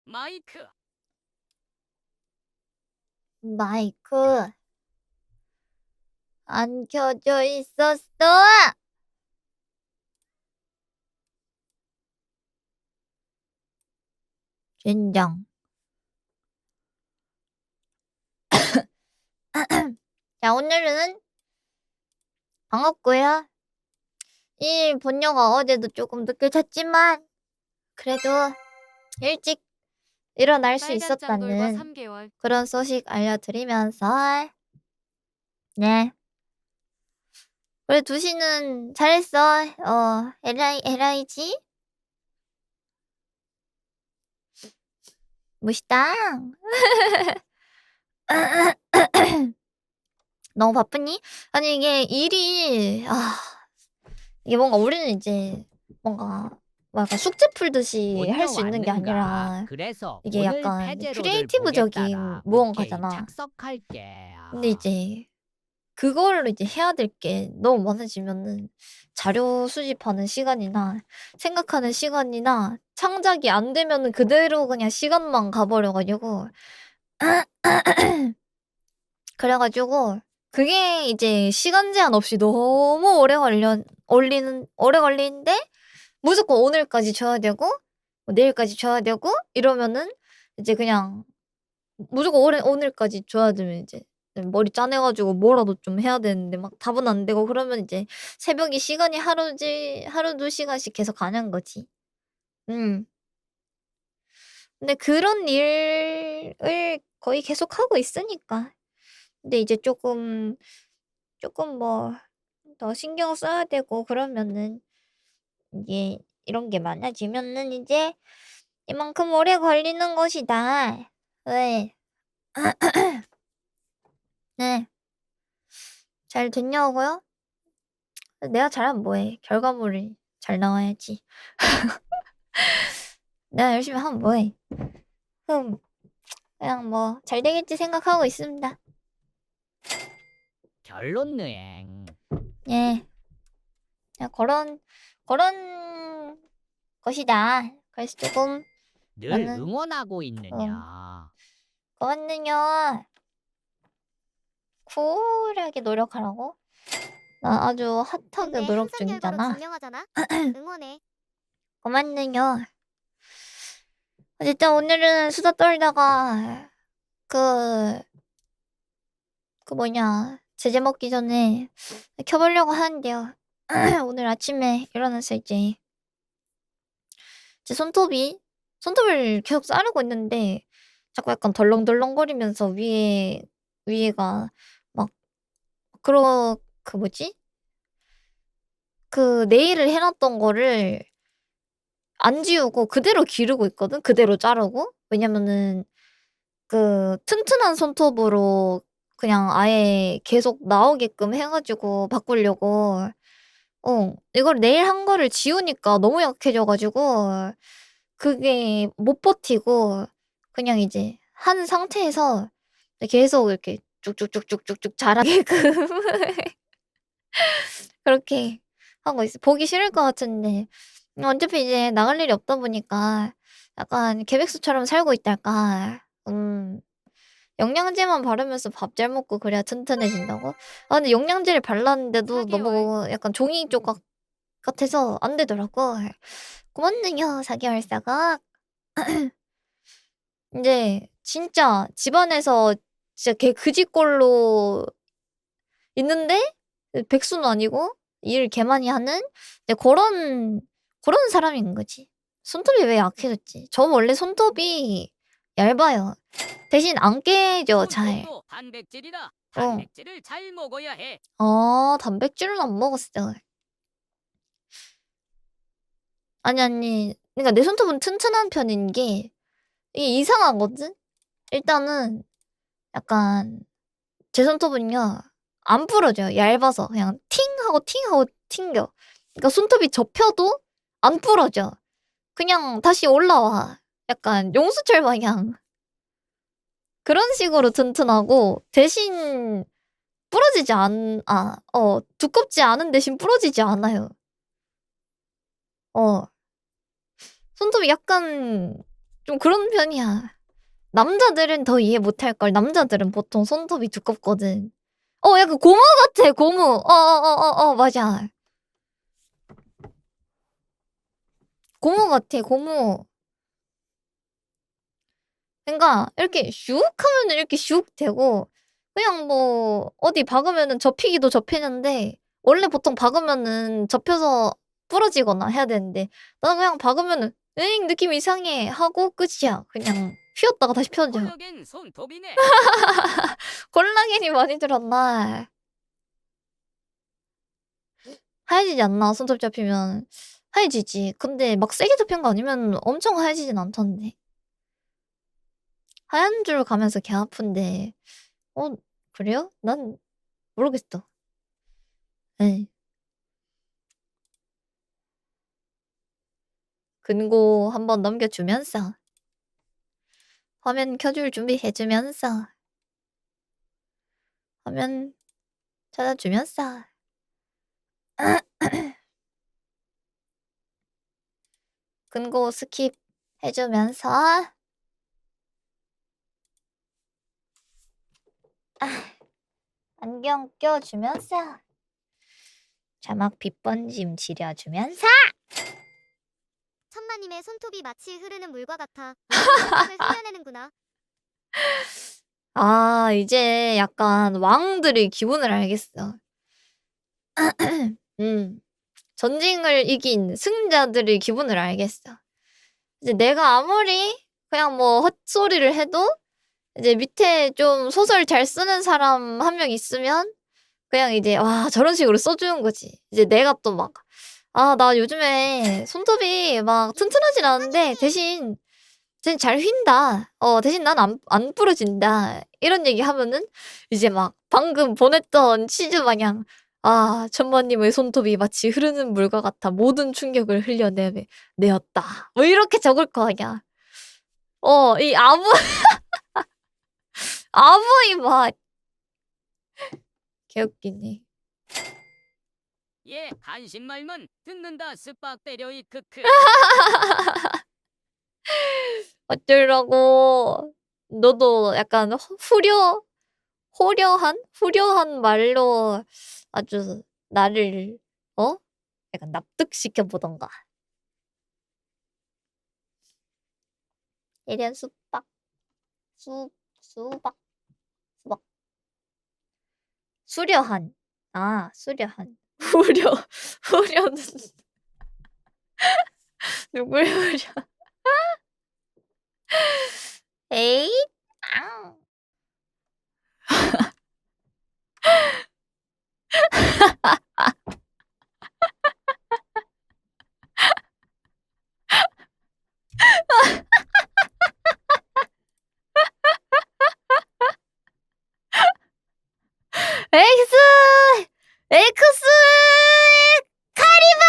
마이크. 마이크 안 켜져 있었어. 젠장. 자, 오늘은 반갑고요. 이 본녀가 어제도 조금 늦게 잤지만 그래도 일찍 일어날 수 빨간 짱돌과 있었다는 3개월. 그런 소식 알려드리면서 네. 그래 2시는 잘했어. LIG 멋있다. 너무 바쁘니? 아니 이게 일이 이게 뭔가 우리는 이제 뭔가 약간 숙제 풀듯이 할 수 있는 게 아니라 그래서 이게 오늘 약간 패제로를 크리에이티브적인 보겠다라. 무언가잖아. 착석할게. 근데 이제 그거를 이제 해야 될 게 너무 많아지면은 자료 수집하는 시간이나 생각하는 시간이나 창작이 안 되면은 그대로 그냥 시간만 가버려 가지고 그래 가지고 그게 이제 시간 제한 없이 너무 오래 걸리는데 무조건 오늘까지 줘야 되고 뭐 내일까지 줘야 되고 이러면은 이제 그냥 무조건 오늘까지 줘야 되면 이제 머리 짜내 가지고 뭐라도 좀 해야 되는데 막 답은 안 되고 그러면 이제 새벽에 시간이 하루 2 시간씩 계속 가는 거지. 음. 근데 그런 일을 거의 계속하고 있으니까. 근데 이제 쪼끔 뭐 더 신경 써야 되고 그러면은 이게 이런 게 많아지면은 이제 이만큼 오래 걸리는 것이다. 왜? 네. 잘 됐냐고요? 내가 잘하면 뭐해. 결과물이 잘 나와야지. 내가 열심히 하면 뭐해. 그냥 뭐 잘 되겠지 생각하고 있습니다. 결론은 예. 그냥 그런 것이다. 그래서 조금 늘 나는 응원하고 있느냐. 고맙느냐. 쿨하게 노력하라고? 나 아주 핫하게 근데 노력 항상 결과로 중이잖아. 증명하잖아. 응원해. 고맙느냐. 어쨌든 오늘은 수다 떨다가 그 뭐냐 제재 먹기 전에 켜보려고 하는데요. 오늘 아침에 일어나서 이제 제 손톱을 계속 자르고 있는데 자꾸 약간 덜렁덜렁거리면서 위에가 막 그 뭐지? 그 네일을 해 놨던 거를 안 지우고 그대로 기르고 있거든. 그대로 자르고. 왜냐면은 그 튼튼한 손톱으로 그냥 아예 계속 나오게끔 해 가지고 바꾸려고 이걸 네일 한 거를 지우니까 너무 약해져 가지고 그게 못 버티고 그냥 이제 한 상태에서 계속 이렇게 쭉쭉쭉쭉쭉쭉 자라게끔 그렇게 하고 있어. 보기 싫을 것 같은데 어차피 이제 나갈 일이 없다 보니까 약간 계백수처럼 살고 있달까. 영양제만 바르면서 밥 잘 먹고 그래야 튼튼해진다고? 근데 영양제를 발랐는데도 4개월. 너무 약간 종이 조각 같아서 안 되더라고. 고맙네요, 4개월 사각. 인제 진짜 집안에서 진짜 개 그지꼴로 있는데 백수는 아니고 일 개 많이 하는 고런 사람인 거지. 손톱이 왜 약해졌지? 저 원래 손톱이 얇아요. 대신 안 깨져 잘. 손톱도 단백질이다. 어. 단백질을 잘 먹어야 해. 단백질은 안 먹었어. 아니. 그러니까 내 손톱은 튼튼한 편인 게 이게 이상하거든? 일단은 약간 제 손톱은요 안 부러져요. 얇아서 그냥 팅 하고 튕겨. 그러니까 손톱이 접혀도 안 부러져. 그냥 다시 올라와. 약간 용수철 마냥. 그런 식으로 튼튼하고 대신 두껍지 않은 대신 부러지지 않아요. 손톱이 약간 좀 그런 편이야. 남자들은 더 이해 못할걸. 남자들은 보통 손톱이 두껍거든. 약간 고무 같아, 고무. 맞아. 고무 같아, 고무. 그러니까 이렇게 슉 하면은 이렇게 슉 되고 그냥 뭐 어디 박으면은 접히기도 접히는데 원래 보통 박으면은 접혀서 부러지거나 해야 되는데 나는 그냥 박으면은 에잉 느낌 이상해 하고 끝이야. 그냥 휘었다가 다시 펴져. 콜라겐 손톱이네. 콜라겐이 많이 들었나? 하얘지지 않나? 손톱 잡히면 하얘지지. 근데 막 세게 잡힌 거 아니면 엄청 하얘지진 않던데. 하얀 줄 가면서 개 아픈데 그래요? 난 모르겠어. 네. 근고 한번 넘겨주면서 화면 켜줄 준비해주면서 화면 찾아주면서 근고 스킵 해주면서 안경 껴주면서 자막 빗번짐 지려주면서 천마님의 손톱이 마치 흐르는 물과 같아. 물을 흘려내는구나. 이제 약간 왕들의 기분을 알겠어. 전쟁을 이긴 승자들의 기분을 알겠어. 이제 내가 아무리 그냥 뭐 헛소리를 해도 이제 밑에 좀 소설 잘 쓰는 사람 한 명 있으면 그냥 이제 와 저런 식으로 써주는 거지. 이제 내가 또 막 나 요즘에 손톱이 막 튼튼하진 않은데 대신 잘 휜다. 대신 난 안 부러진다. 이런 얘기 하면은 이제 막 방금 보냈던 치즈 마냥 천마님의 손톱이 마치 흐르는 물과 같아 모든 충격을 흘려내었다. 뭐 이렇게 적을 거 아니야. 이 아부의 맛. 개웃기네. 얘 간신 말만 듣는다 쓱박 때려이 크크. 어쩌라고. 너도 약간 후려한 말로 아주 나를 약간 납득시켜 보던가. 이런 수박. 수박. 수려한. 수려한. 후려는 누굴 후려? 에잇. 엑스! 엑스! 카리바!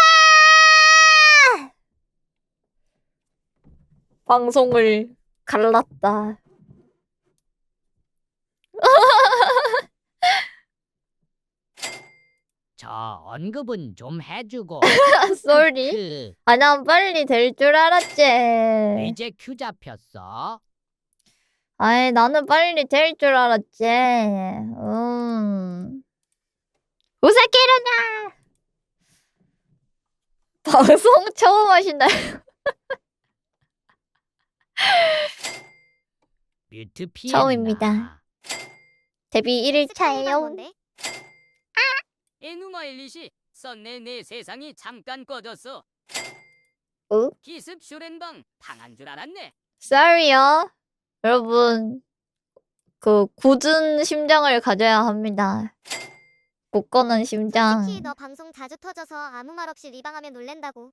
방송을 갈랐다. 저 언급은 좀 해주고. 쏘리. 난 빨리 될 줄 알았지. 이제 큐 잡혔어. 나는 빨리 될 줄 알았지. 우사케로나! 방송 처음 하신다요? 뮤트 피했나? 처음입니다. 데뷔 1일차예요. 에누마일릿이 썬네 내 세상이 잠깐 꺼졌어. 기습 슈렌방 당한 줄 알았네. Sorry요. 여러분, 굳은 심장을 가져야 합니다. 굳건한 심장. 특히 너 방송 자주 터져서 아무 말 없이 리방하면 놀랜다고.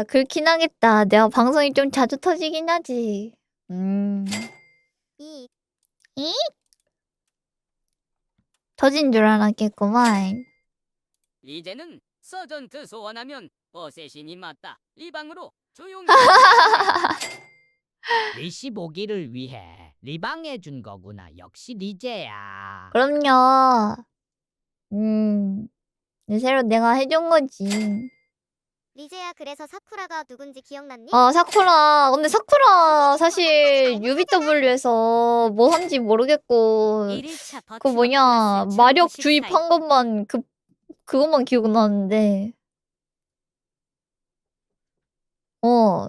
그렇긴 하겠다. 내가 방송이 좀 자주 터지긴 하지. 이 터진 줄 알았겠구만. 이제는 서전트 소환하면 어쌔신이 맞다. 리방으로 조용히. 리시 보기를 위해 리방해준 거구나. 역시 리제야. 그럼요. 새로 내가 해준 거지. 리제야 그래서 사쿠라가 누군지 기억났니? 아, 사쿠라. 근데 사쿠라 사실 UBW에서 뭐 한지 모르겠고, 일일차 그 버티워 뭐냐, 플러스 마력 1094. 주입한 것만, 그것만 기억나는데.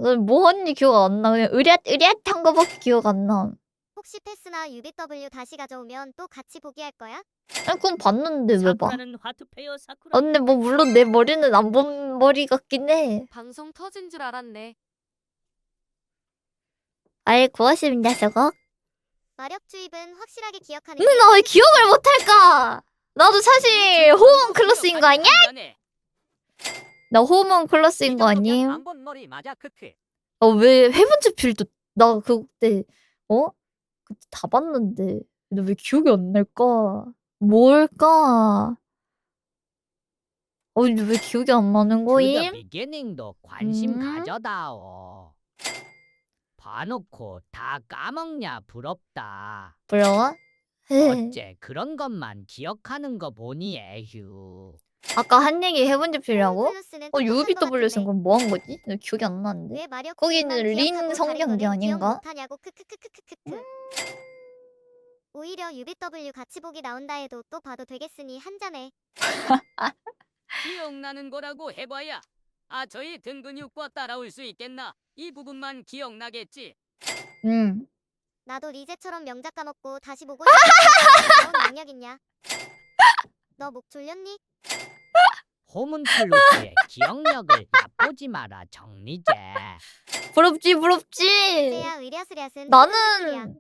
난 뭐 한지 기억 안 나. 그냥 으랴한 거밖에 기억 안 나. 혹시 패스나 UBW 다시 가져오면 또 같이 보기 할 거야? 아니, 그건 봤는데 왜 봐? 사쿠라는 화투페어 사쿠라. 아, 근데 뭐 물론 내 머리는 안 본 머리 같긴 해. 방송 터진 줄 알았네. 아이, 고맙습니다, 저거. 마력 주입은 확실하게 기억하는 근데 나 왜 기억을 못할까? 나도 사실 호흡은 클래스인 거 아니야? 나 호흡은 클래스인 거 아님? 안본 머리 맞아 크크. 왜 헤븐즈 필드 나 그때 그때 다 봤는데 근데 왜 기억이 안 날까? 뭘까? 근데 왜 기억이 안 나는 To the 거임? beginning도 관심 음. 가져다오. 봐놓고 다 까먹냐 부럽다. 뭐라고? 어째 그런 것만 기억하는 거 보니 에휴. 아까 한 얘기 헤븐즈 필이라고? 플러스는 똑똑한 거 UBW에서는 같은데. 그럼 뭐 한 거지? 나 기억이 안 나는데. 왜 마력 거기는 주입만 린 기억하고 성경기 다른 거는 아닌가? 기억 못하냐고 크크크크크크크. 오히려 UBW 같이 보기 나온다 해도 또 봐도 되겠으니 한 잔해. 기억나는 거라고 해봐야. 저희 등 근육과 따라올 수 있겠나? 이 부분만 기억나겠지. 나도 리제처럼 명작 까먹고 다시 보고 싶은 그런 능력 있냐? 너 목 졸렸니? 호문클루스의 기억력을 얕보지 마라 정리제. 부럽지. 리제야 의랴스랴슨 나는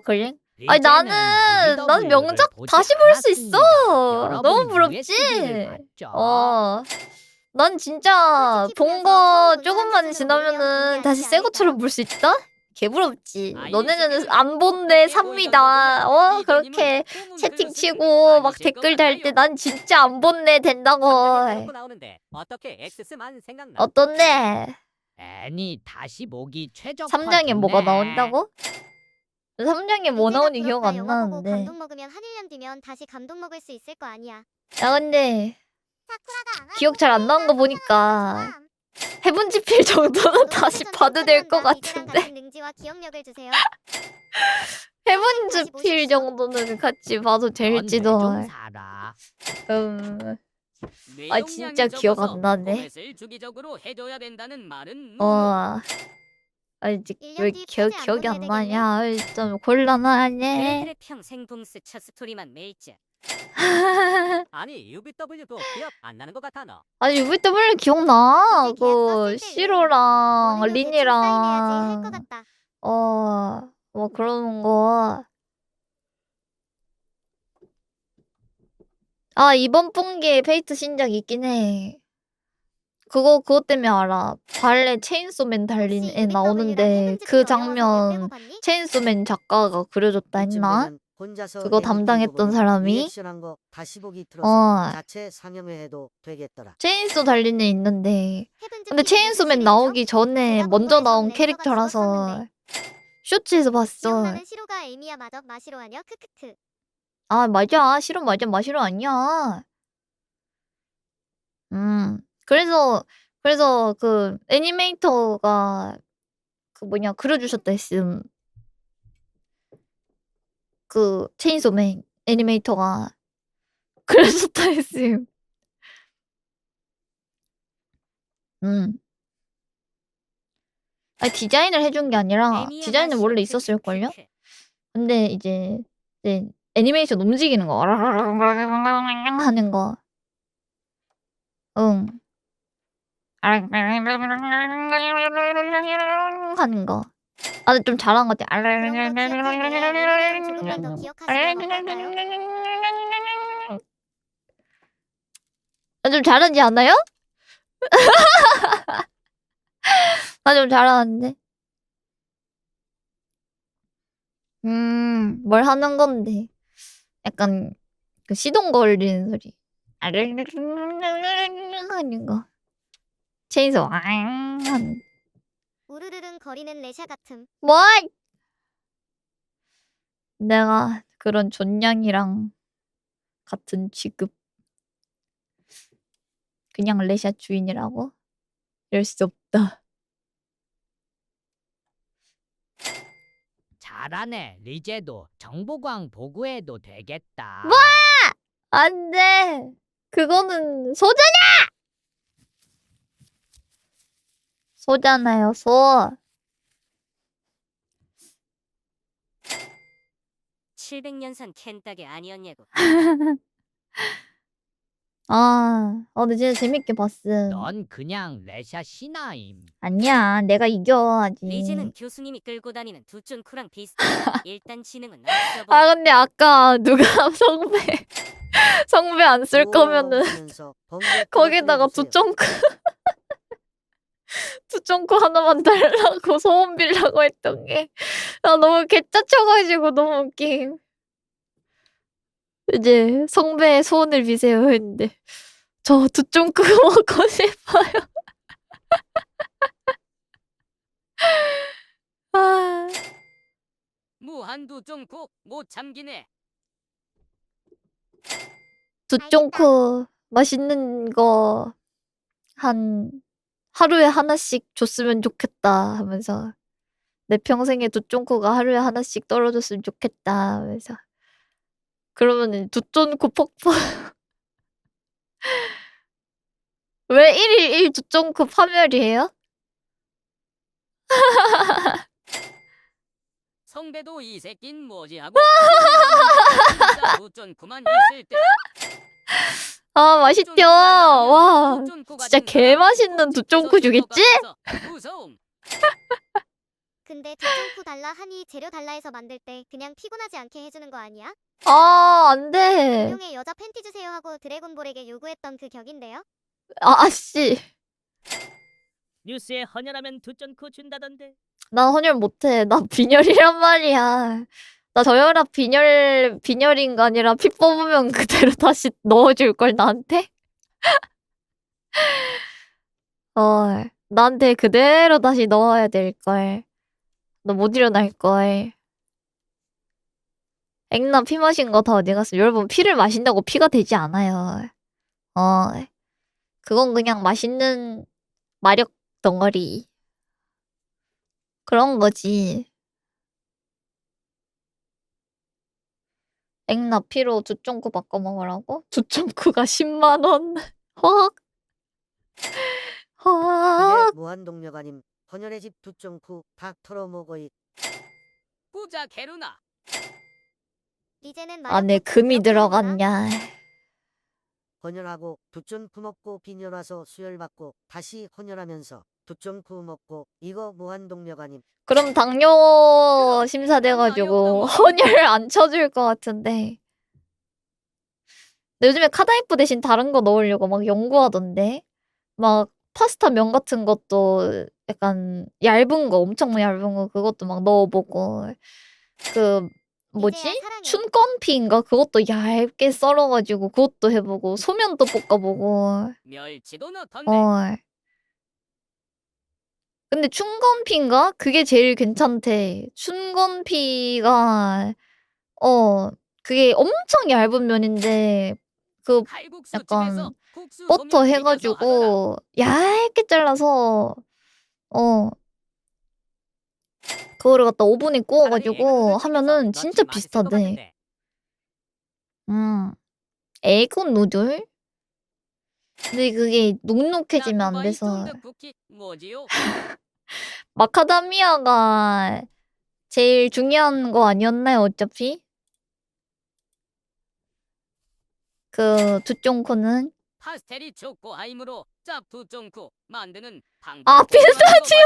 그래? 아니 리제는 나는 UBW를 명작 보지 다시 볼 수 않았습니다. 있어. 여러분 너무 부럽지? USB를 봤죠? 난 진짜 솔직히 본 보면서 거 처음 조금만 보는 지나면은 사람들은 다시 새 무리하지 것처럼 볼 수 있다? 개부럽지. 아, 너네는 이 안 본데 삽니다. 그렇게 채팅 치고 막 댓글 달 때 난 진짜 안 본네 된다고. 나오는데 어떻게 엑스스만 생각나? 어떤데? 애니 다시 보기 최적화 3장에 뭐가 두네. 나온다고? 3장에 뭐 리제가 나오는지 기억 부럽다. 안 영화 보고 나는데. 감동 먹으면 한 1년 뒤면 다시 감동 먹을 수 있을 거 아니야. 야 근데 사쿠라가 안 기억 잘 안 나는 거 보니까 헤븐즈 필 정도는 다시 봐도 될 것 같은데. 같은 능지와 기억력을 주세요. 헤븐즈 다시 필 보십시오. 정도는 같이 봐도 될지도. 넌좀 살아. 진짜 기억 안 나네. 주기적으로 해줘야 된다는 말은 아직 1년 왜 뒤에 기억이 포즈 안 안 보내야 나냐? 좀 곤란하네. 그래 평생 붕스 첫 스토리만 매있자. 아니 UBW도 기억 안 나는 것 같아 너. 아니 UBW 기억나. 이제 계약 썼을 때 시로랑 오늘도 대충 사인해야지 할 것 린이랑 같다. 뭐 그러는 거. 이번 분기에 페이트 신작 있긴 해. 그것 때문에 알아. 발레 체인소맨 달린 혹시 애 UBW 랑 나오는데 헤븐즈 그 필 어려워서 못 장면 빼고 봤니? 체인소맨 작가가 그려줬다 했나? 그거 담당했던 사람이? 리액션한 거 다시 보기 틀어서 어. 자체 상영회 해도 되겠더라. 체인소 달린 애 있는데 헤븐즈 근데 필이 무슨 체인소맨 시리즈죠? 나오기 전에 제가 먼저 본 나온 거에선 랜서가 캐릭터라서 죽었었는데. 쇼츠에서 봤어. 기억나는 시로가 에이미야 마저 마시로 아냐? 크크크. 맞아. 싫어 맞아. 마시로 아니야. 그래서 그 애니메이터가 그 뭐냐 그려주셨다 했음. 그 체인소맨 애니메이터가 그려줬다 했음. 디자인을 해준 게 아니라 디자인은 원래 있었을걸요? 근데 이제 애니메이션 움직이는 거 하는 거. 하는 거. 근데 좀 잘한 것 같아. 그런 거 기억할 때 조금만 더 기억하시면 어떨까요? 좀 잘하지 않아요? 좀 잘하는데. 뭘 하는 건데. 약간 그 시동 걸리는 소리. 하는 거. 체인소 하는. 우르르릉 거리는 레샤 같음. 뭐? 내가 그런 존냥이랑 같은 취급. 그냥 레샤 주인이라고? 이럴 수 없다. 잘하네. 리제도 정보광 보고해도 되겠다. 뭐? 안 돼. 그거는 소잖아! 소잖아요, 소. 700년산 캔따개 아니었냐고. 근데 진짜 재밌게 봤음. 넌 그냥 레샤 신하임. 아니야, 내가 이겨, 아직. 리즈는 교수님이 끌고 다니는 두 쫀쿠랑 비슷해. 일단 지능은 없어 보여. 근데 아까 누가 성배 안 쓸 거면은 하면서 번개 거기다가 떨어뜨려주세요. 두 쫑크 하나만 달라고 소원 빌라고 했던 게 너무 개짜쳐가지고 너무 웃김. 이제 성배의 소원을 비세요 했는데 저 두 쫑크 먹고 싶어요. 아, 무한두 쫀쿠 못 참기네. 두 쫑크 맛있는 거 하루에 하나씩 줬으면 좋겠다 하면서 내 평생에 두 쫑코가 하루에 하나씩 떨어졌으면 좋겠다 하면서 그러면은 두 쫑코 폭파 왜 1일 1 두 쫑코 파멸이에요? 성배도 이 새낀 뭐지 하고. 진짜 두 쫀쿠만 있을 때. 맛있죠? 와 진짜 개 맛있는 두 쫑코 주겠지? 무서움. 근데 두쫑쿠 달라 하니 재료 달라 해서 만들 때 그냥 피곤하지 않게 해주는 거 아니야? 안돼. 공룡의 여자 팬티 주세요 하고 드래곤볼에게 요구했던 그 격인데요? 아씨 뉴스에 헌혈하면 두 쩐코 준다던데. 난 헌혈 못해. 나 빈혈이란 말이야. 나 저혈압 빈혈인 거 아니라 피 뽑으면 그대로 다시 넣어줄 걸 나한테? 나한테 그대로 다시 넣어야 될 걸. 너 못 일어날 걸. 앵나 피 마신 거 다 어디 갔어? 여러분 피를 마신다고 피가 되지 않아요. 그건 그냥 맛있는 마력 덩어리. 그런 거지. 앵나 피로 두 쫑쿠 바꿔 먹으라고? 두 쫑쿠가 10만 원. 헉. 헉. 그게 무한동력 아님. 헌혈의 집 두쫑쿠 다 털어먹어이. 부자 게루나. 리제는 안에 마력부터 금이 그렇게 하는구나. 들어갔냐. 헌혈하고 두쫑쿠 먹고 빈혈 와서 수혈받고 다시 헌혈하면서 두쫑쿠 먹고 이거 무한동력 아님. 그럼 당뇨 심사돼가지고 헌혈 안 쳐줄 것 같은데. 근데 요즘에 카다이프 대신 다른 거 넣으려고 막 연구하던데. 막 파스타 면 같은 것도 약간 얇은 거, 엄청 얇은 거 그것도 막 넣어보고. 그 뭐지? 이제야 사랑해. 춘건피인가? 그것도 얇게 썰어가지고 그것도 해보고 소면도 볶아보고. 멸치도 넣던데. 근데 춘건피인가? 그게 제일 괜찮대. 춘건피가 그게 엄청 얇은 면인데 그 칼국수 약간 집에서 국수 버터 보면 비벼서 하더라. 해가지고 얇게 잘라서 그거를 갖다 오븐에 구워가지고 하면은 진짜 비슷하대. 에그 누들? 근데 그게 눅눅해지면 안 돼서 쿠키 뭐지요? 마카다미아가 제일 중요한 거 아니었나요, 어차피? 그 두쫑코는? 파스텔이 초코 하임으로 짭두 쫑쿠 만드는 방법. 피스타치오!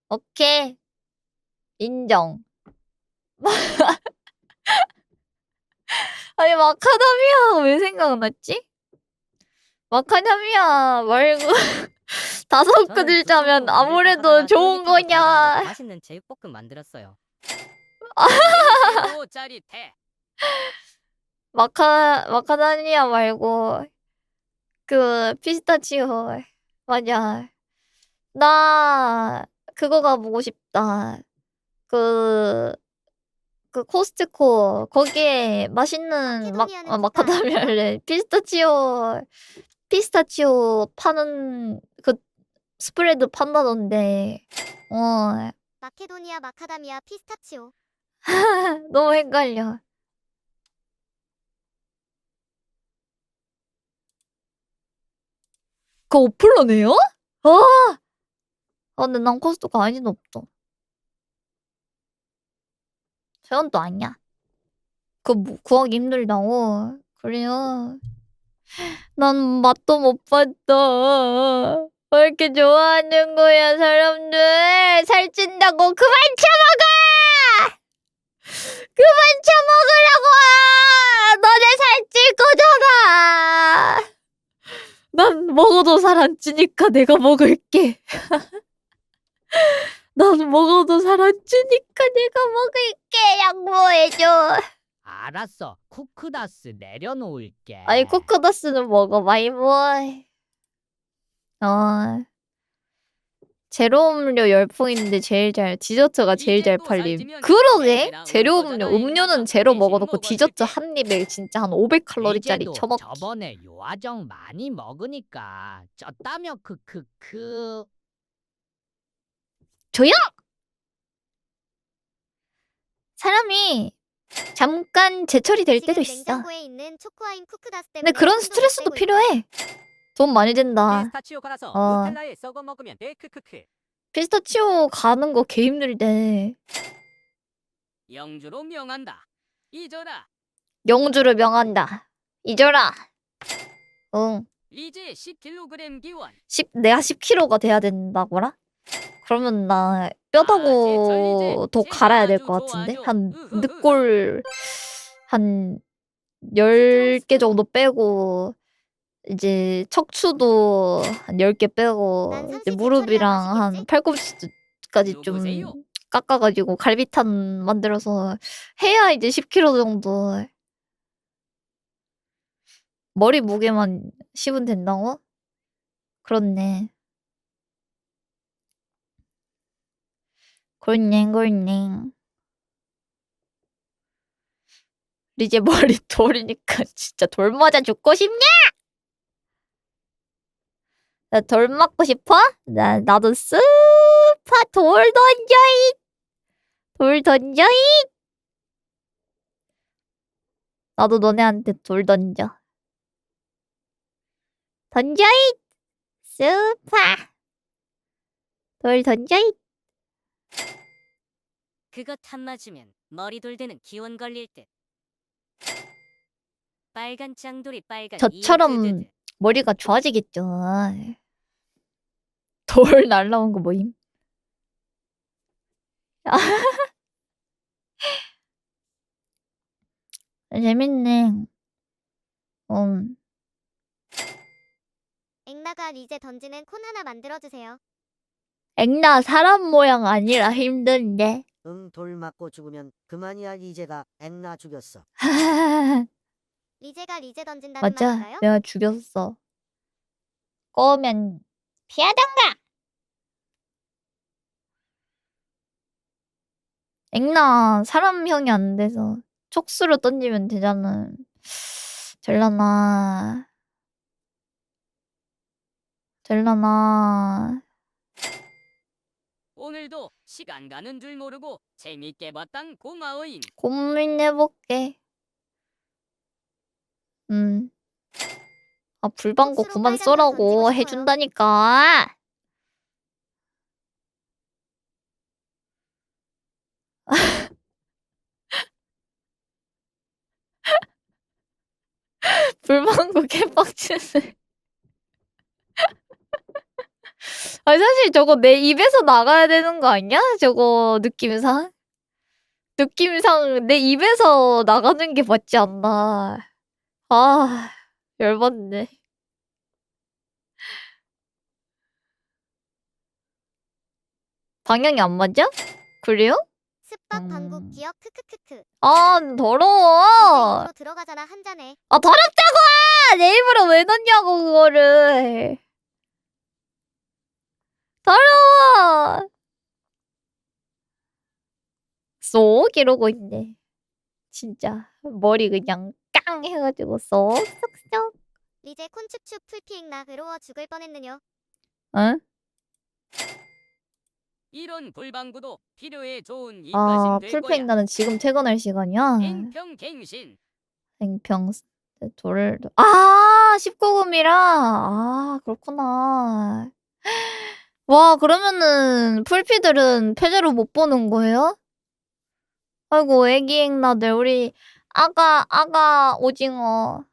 오케이. 인정. 아니, 마카다미아가 왜 생각났지? 마카다미아 말고 다섯 글자면 아무래도 좋은 거냐. 맛있는 제육볶음 만들었어요. 오 짜릿해. 마카다미아 말고 그 피스타치오. 맞아. 나 그거 가보고 싶다. 그 그 코스트코 거기에 맛있는 마케도니아는 마카다미아래 피스타치오 파는 그 스프레드 판다던데. 마케도니아 마카다미아 피스타치오. 너무 헷갈려. 그거 오플러네요? 근데 난 코스트코 아닌 없어. 세원도 아니야. 그거 구하기 힘들다고. 그래요. 난 맛도 못 봤다. 왜 이렇게 좋아하는 거야, 사람들? 살찐다고 그만 처먹어! 그만 처먹으라고! 너네 살찔 거잖아! 난 먹어도 살 안 찌니까 내가 먹을게. 난 먹어도 살 안 찌니까 내가 먹을게. 양보해줘. 알았어. 쿠크다스 내려놓을게. 아니 코코다스는 먹어 마이보이. 제로 음료 열풍인데 디저트가 제일 잘 팔림. 그러게. 제로 음료는 제로 먹어놓고 디저트 한 입에 진짜 한 500칼로리짜리 리제도 처먹기. 저번에 요아정 많이 먹으니까 쪘다며 크크크. 조용! 사람이 잠깐 제철이 될 때도 지금 있어. 냉장고에 있는 초코아임 쿠크다스 때문에 근데 그런 혼돈이 스트레스도 되고 있어. 필요해. 돈 많이 든다. 피스타치오 갈아서 어. 누텔라에 썩어 먹으면 돼. 크크크. 피스타치오 가는 거 개 힘들대. 영주로 명한다. 잊어라. 영주를 명한다. 잊어라. 응. 리제 10kg 기원. 내가 10kg가 돼야 된다고라? 그러면 나 뼈다구 더 갈아야 될 것 같은데? 한 늑골 한 10개 정도 빼고 이제 척추도 한 10개 빼고 난 이제 상식 무릎이랑 처리하고 한 싶겠지? 팔꿈치까지 좀 누구세요? 깎아가지고 갈비탕 만들어서 해야 이제 10kg 정도. 머리 무게만 10은 된다고? 그렇네. 그렇네. 리제 머리 돌이니까 진짜 돌 맞아 죽고 싶냐? 나 돌 맞고 싶어? 나도 스파 돌 던져잇! 돌 던져잇! 나도 너네한테 돌 던져. 던져잇! 스파! 돌 던져잇! 그것 한 맞으면 머리 돌되는 기원 걸릴 듯. 빨간 짱돌이 빨간 저처럼 이드드드. 머리가 좋아지겠죠. 돌 날라온 거 뭐임? 재밌네. 앵나가 리제 던지는 콘 하나 만들어주세요. 앵나 사람 모양 아니라 힘든데. 돌 맞고 죽으면 그만이야. 리제가 앵나 죽였어. 리제가 리제 던진다는 맞아. 말인가요? 내가 죽였어. 꼬면 피하던가. 앵나 사람형이 안 돼서 촉수로 던지면 되잖아. 될라나. 오늘도 시간 가는 줄 모르고 재밌게 봤당 고마워잉. 고민해볼게. 불방구 촉수로 그만 빨간 건 쏘라고 던지고 싶어요. 해준다니까. 불방구 개빡치네. 아니 사실 저거 내 입에서 나가야 되는 거 아니야? 저거 느낌상 내 입에서 나가는 게 맞지 않나. 열받네. 방향이 안 맞아? 그래요? 습박 방구 기억 크크크크. 더러워. 입으로 들어가잖아 한 잔에. 더럽다고! 내 입으로 왜 넣냐고 그거를. 더러워. 쏙 이러고 있네. 진짜 머리 그냥 깡 해가지고 쏙쏙쏙. 리제 콘축축 풀피행나 외로워 죽을 뻔했느뇨. 응? 이런 불방구도 필요에 좋은 아 입가심 될 거야. 풀팩 나는 지금 퇴근할 시간이야. 갱평갱신. 생평 돌. 아 19금이라. 아 그렇구나. 와 그러면은 풀피들은 패제로 못 보는 거예요? 아이고 애기 앵나들 우리 아가 오징어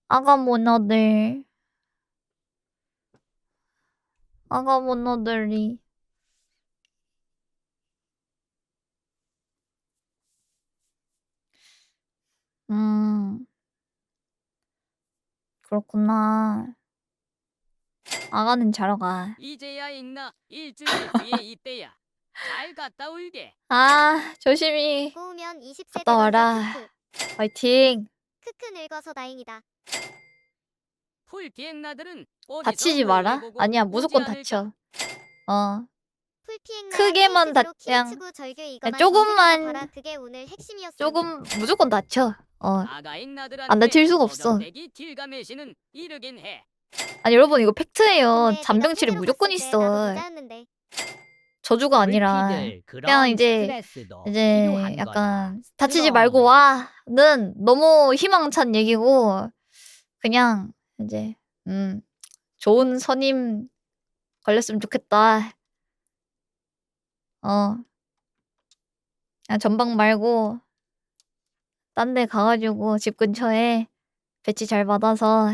아가 모너들 아가 모너들이 그렇구나. 아가는 자러 가. 이제야 읽나 일주일 뒤에 입대야. 잘 갔다 올게. 아 조심히 꼬우면 20세 갔다 와라. 크크. 화이팅. 크크 늙어서 다행이다. 풀비행나들은 다치지 마라. 아니야 무조건 다쳐. 어 풀피행나 크게만 케이크로 그냥 키우치고 절규 이거만 조금만 검색해서 봐라. 그게 오늘 핵심이었어. 조금 무조건 다쳐. 아가잉나들한테 안 다칠 수가 없어. 딜가메시는 이르긴 해. 아니 여러분 이거 팩트예요. 근데 잔병치레 내가 무조건 패배로 갔을 때 나도 있어. 부자였는데. 저주가 아니라 불피들 그런 그냥 이제 스트레스도 이제 필요한 거다. 약간 다치지 그럼. 말고 와는 너무 희망찬 얘기고 그냥 이제 좋은 선임 걸렸으면 좋겠다. 그냥 전방 말고 딴 데 가가지고 집 근처에 배치 잘 받아서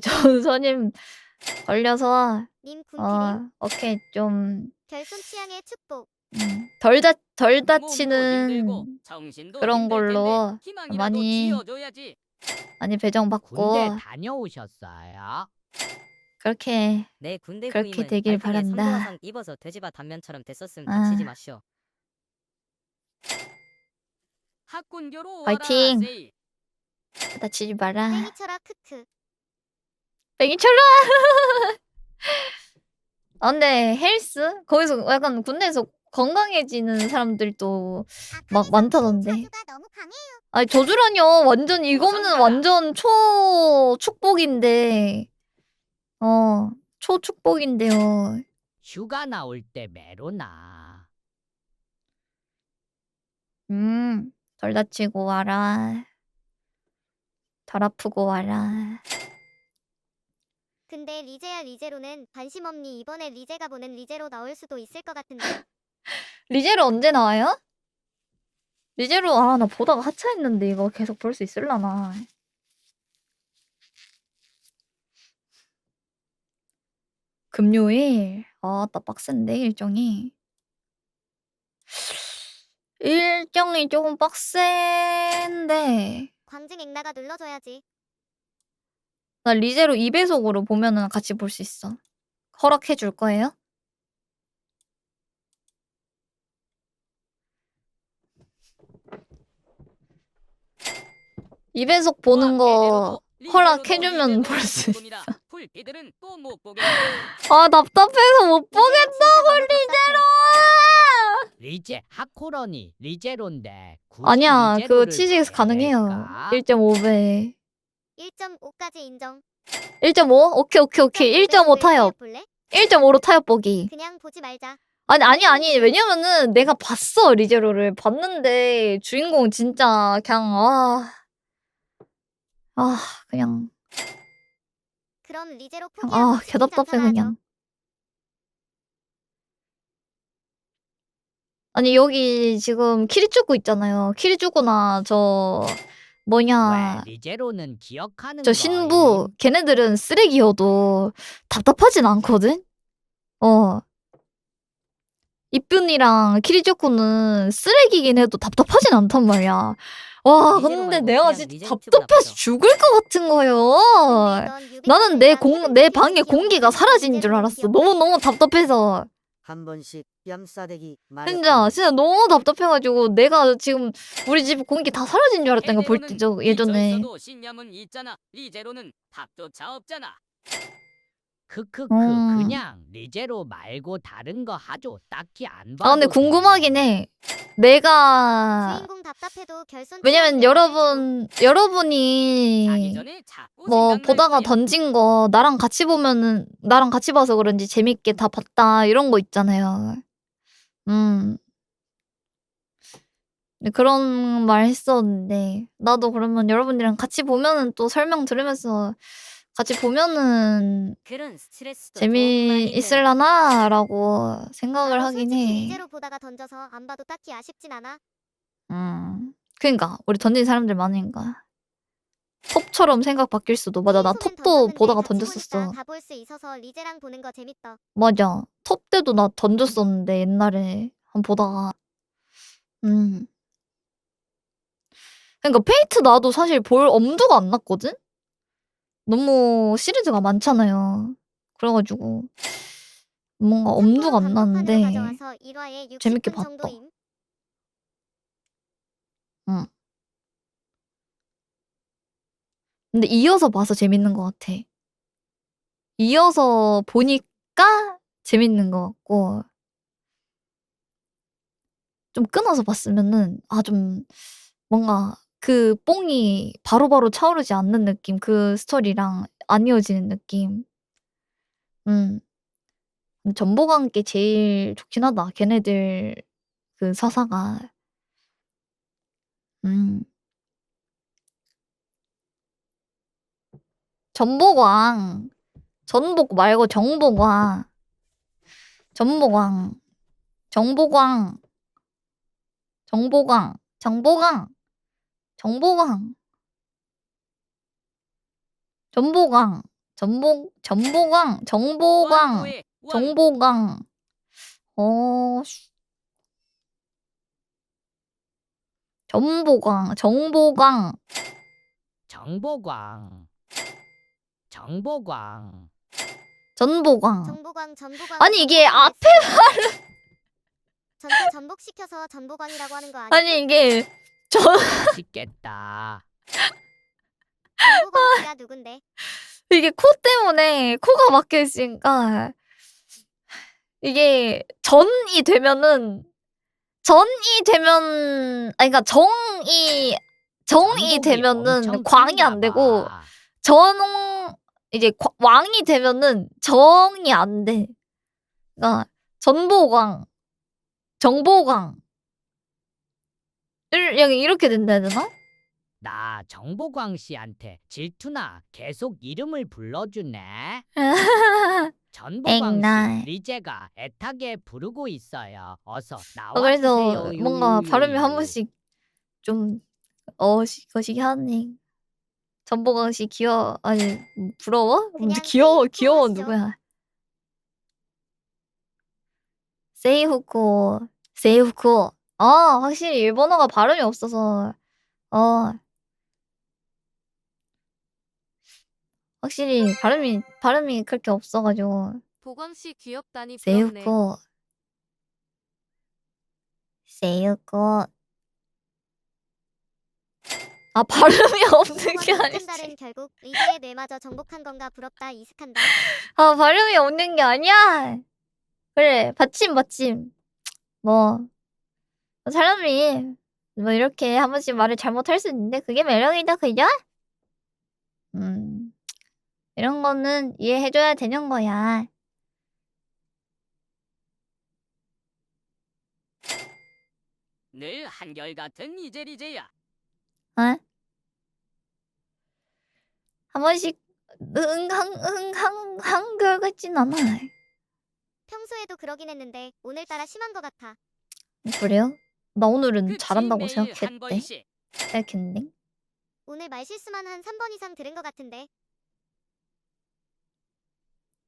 좋은 선임 걸려서 님 군키림 오케이 좀 별손 취향의 축복. 덜 몸도 다치는 힘들고 정신도 그런 힘들 텐데 걸로 희망이라도 많이 지어줘야지. 많이 배정받고 군대 다녀오셨어요? 그렇게 내 군대 그렇게 후임은 되길 발등에 바란다. 선도화상 입어서 돼지바 단면처럼 됐었음. 아. 다치지 마시오. 학군교로 화이팅! 와라 세이. 다치지 마라. 땡이쳐라 크크. 뱅이철로. 근데 헬스 거기서 약간 군대에서 건강해지는 사람들도 막 많다던데. 저주가 너무 강해요. 아니 저주라뇨. 완전 이거는 상관아. 완전 초 축복인데. 초 축복인데요. 휴가 나올 때 메로나. 덜 다치고 와라. 덜 아프고 와라. 근데 리제야 리제로는 관심 없니? 이번에 리제가 보는 리제로 나올 수도 있을 것 같은데. 리제로 언제 나와요? 리제로 나 보다가 하차했는데 이거 계속 볼 수 있을라나. 금요일 나 빡센데 일정이 조금 빡센데 광증 앵나가 눌러줘야지. 나 리제로 2배속으로 보면은 같이 볼 수 있어. 허락해 줄 거예요? 이 배속 보는 거 허락해주면 볼 수 있어. 풀피들은 또 못 보게. 답답해서 못 보겠다고 리제로. 리제 하코러니 리제로인데 굳이 아니야 그거 리제로를 치즈에서 봐야 가능해요. 될까? 1.5배. 1.5까지 인정. 1.5? 오케이 1.5 타협. 볼래? 1.5로 타협 보기. 그냥 보지 말자. 아니 왜냐면은 내가 봤어 리제로를 봤는데 주인공 진짜 그냥 그냥 그럼 리제로 포기하고 개답답해 그냥. 아니 여기 지금 키리쭈구 있잖아요. 키리쭈구나 저 뭐냐 왜 리제로는 기억하는 저 신부 걔네들은 쓰레기여도 답답하진 않거든? 이쁜이랑 키리쭈구는 쓰레기긴 해도 답답하진 않단 말이야. 와 리제로 근데 말고 내가 그냥 진짜 리제 유튜브나 답답해서 보죠. 죽을 것 같은 거예요. 나는 내 방에 공기가 사라진 줄 알았어. 너무 답답해서. 한 번씩 뺨싸대기 진짜 너무 답답해가지고 내가 지금 우리 집 공기 다 사라진 줄 알았다니까 볼 때 저 예전에. 신념은 있잖아. 리제로는 답조차 없잖아. 크크크 음. 그냥 리제로 말고 다른 거 하죠. 딱히 안 봐도 아 근데 궁금하긴 해. 내가 주인공 답답해도 결손 왜냐면 필요한데 어쩔 자기 여러분이 전에 자꾸 뭐 생각날 보다가 거야. 던진 거 나랑 같이 보면은 나랑 같이 봐서 그런지 재밌게 다 봤다 이런 거 있잖아요. 근데 그런 말 했었는데 나도 그러면 여러분들이랑 같이 보면은 또 설명 들으면서 같이 보면은 그런 스트레스도 도움이 많이 된다. 재미있을라나라고 생각을 나도 하긴 솔직히 해. 리제로 보다가 던져서 안 봐도 딱히 아쉽진 않아. 그니까 우리 던진 사람들 많으니까 톱처럼 생각 바뀔 수도. 맞아, 나 체인소맨 톱도 던졌는데 보다가 같이 보니까 던졌었어. 다 볼 수 있어서 리제랑 보는 거 재밌다. 맞아, 톱 때도 나 던졌었는데 옛날에 한 보다가. 그러니까 페이트 나도 사실 볼 엄두가 안 났거든. 너무 시리즈가 많잖아요. 그래가지고 뭔가 엄두가 안 참고로 간판으로 나는데 가져와서 1화에 재밌게 60분 봤다. 정도임. 근데 이어서 봐서 재밌는 것 같아. 이어서 보니까 재밌는 것 같고, 좀 끊어서 봤으면은 좀 뭔가 그 뽕이 바로바로 차오르지 않는 느낌, 그 스토리랑 안 이어지는 느낌. 전보가 함께 제일 좋긴 하다. 걔네들 그 서사가. 전보광. 전복 말고 정보광. 전보광. 정보광. 정보광. 정보광. 정보광. 전보광. 전보광. 정보광. 왕고의 왕. 정보광. 전보광. 정보광. 정보광. 정보광. 전보광. 전보광. 아니 이게 전보광 앞에 말씀. 전체 전복시켜서 전보광이라고 하는 거 아니야? 아니 이게 맛있겠다. 전보광 씨가 누군데? 이게 코 때문에 코가 막혀 있으니까 이게 전이 되면 아니 그러니까 정이 되면은 광이 안 되고 이제 왕이 되면은 정이 안 돼. 그러니까 전보광, 정보광 이렇게 된다 해야 되나? 나 정보광 씨한테 질투나 계속 이름을 불러주네. 전보광 앵나. 씨 리제가 애타게 부르고 있어요. 어서 그래서 나와주세요. 뭔가 발음이 한 유유유유. 번씩 좀 거시기 하네. 전보광 씨 아니 부러워? 근데 그냥 귀여워 하시죠. 누구야? 세이후코. 확실히 일본어가 발음이 없어서 확실히 발음이 그렇게 없어가지고. 보광 씨 귀엽다니 부럽네. 세이후코. 발음이 없는 게 전보광 아니지. 팬달은 결국 리제의 뇌마저 정복한 건가 부럽다 이슥한다. 발음이 없는 게 아니야. 그래, 받침. 뭐, 사람이, 뭐, 이렇게 한 번씩 말을 잘못할 수 있는데, 그게 매력이다, 그죠? 이런 거는 이해해줘야 되는 거야. 늘 한결같은 이제리제야. 한 번씩, 한결 같진 않아. 평소에도 그러긴 했는데 오늘따라 심한 것 같아. 그래요? 나 오늘은 그치, 잘한다고 매일 한 생각했는데. 번씩. 오늘 말실수만 한 3번 이상 들은 것 같은데.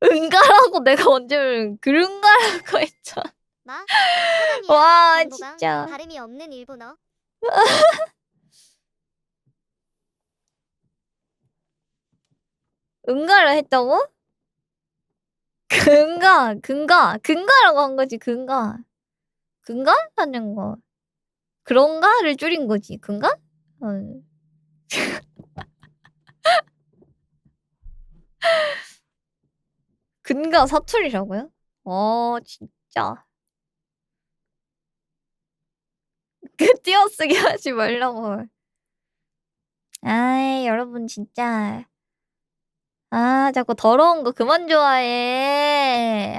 응가라고 내가 언제 그른가라고 했잖아. 사람이야. 와, 전보광, 진짜. 발음이 없는 일본어. 응가를 했다고? 근가라고 한 거지, 근가 하는 거. 그런가를 줄인 거지, 근가? 근가 사투리라고요? 진짜. 그 띄어쓰기 하지 말라고. 아이, 여러분 진짜. 아, 자꾸 더러운 거 그만 좋아해.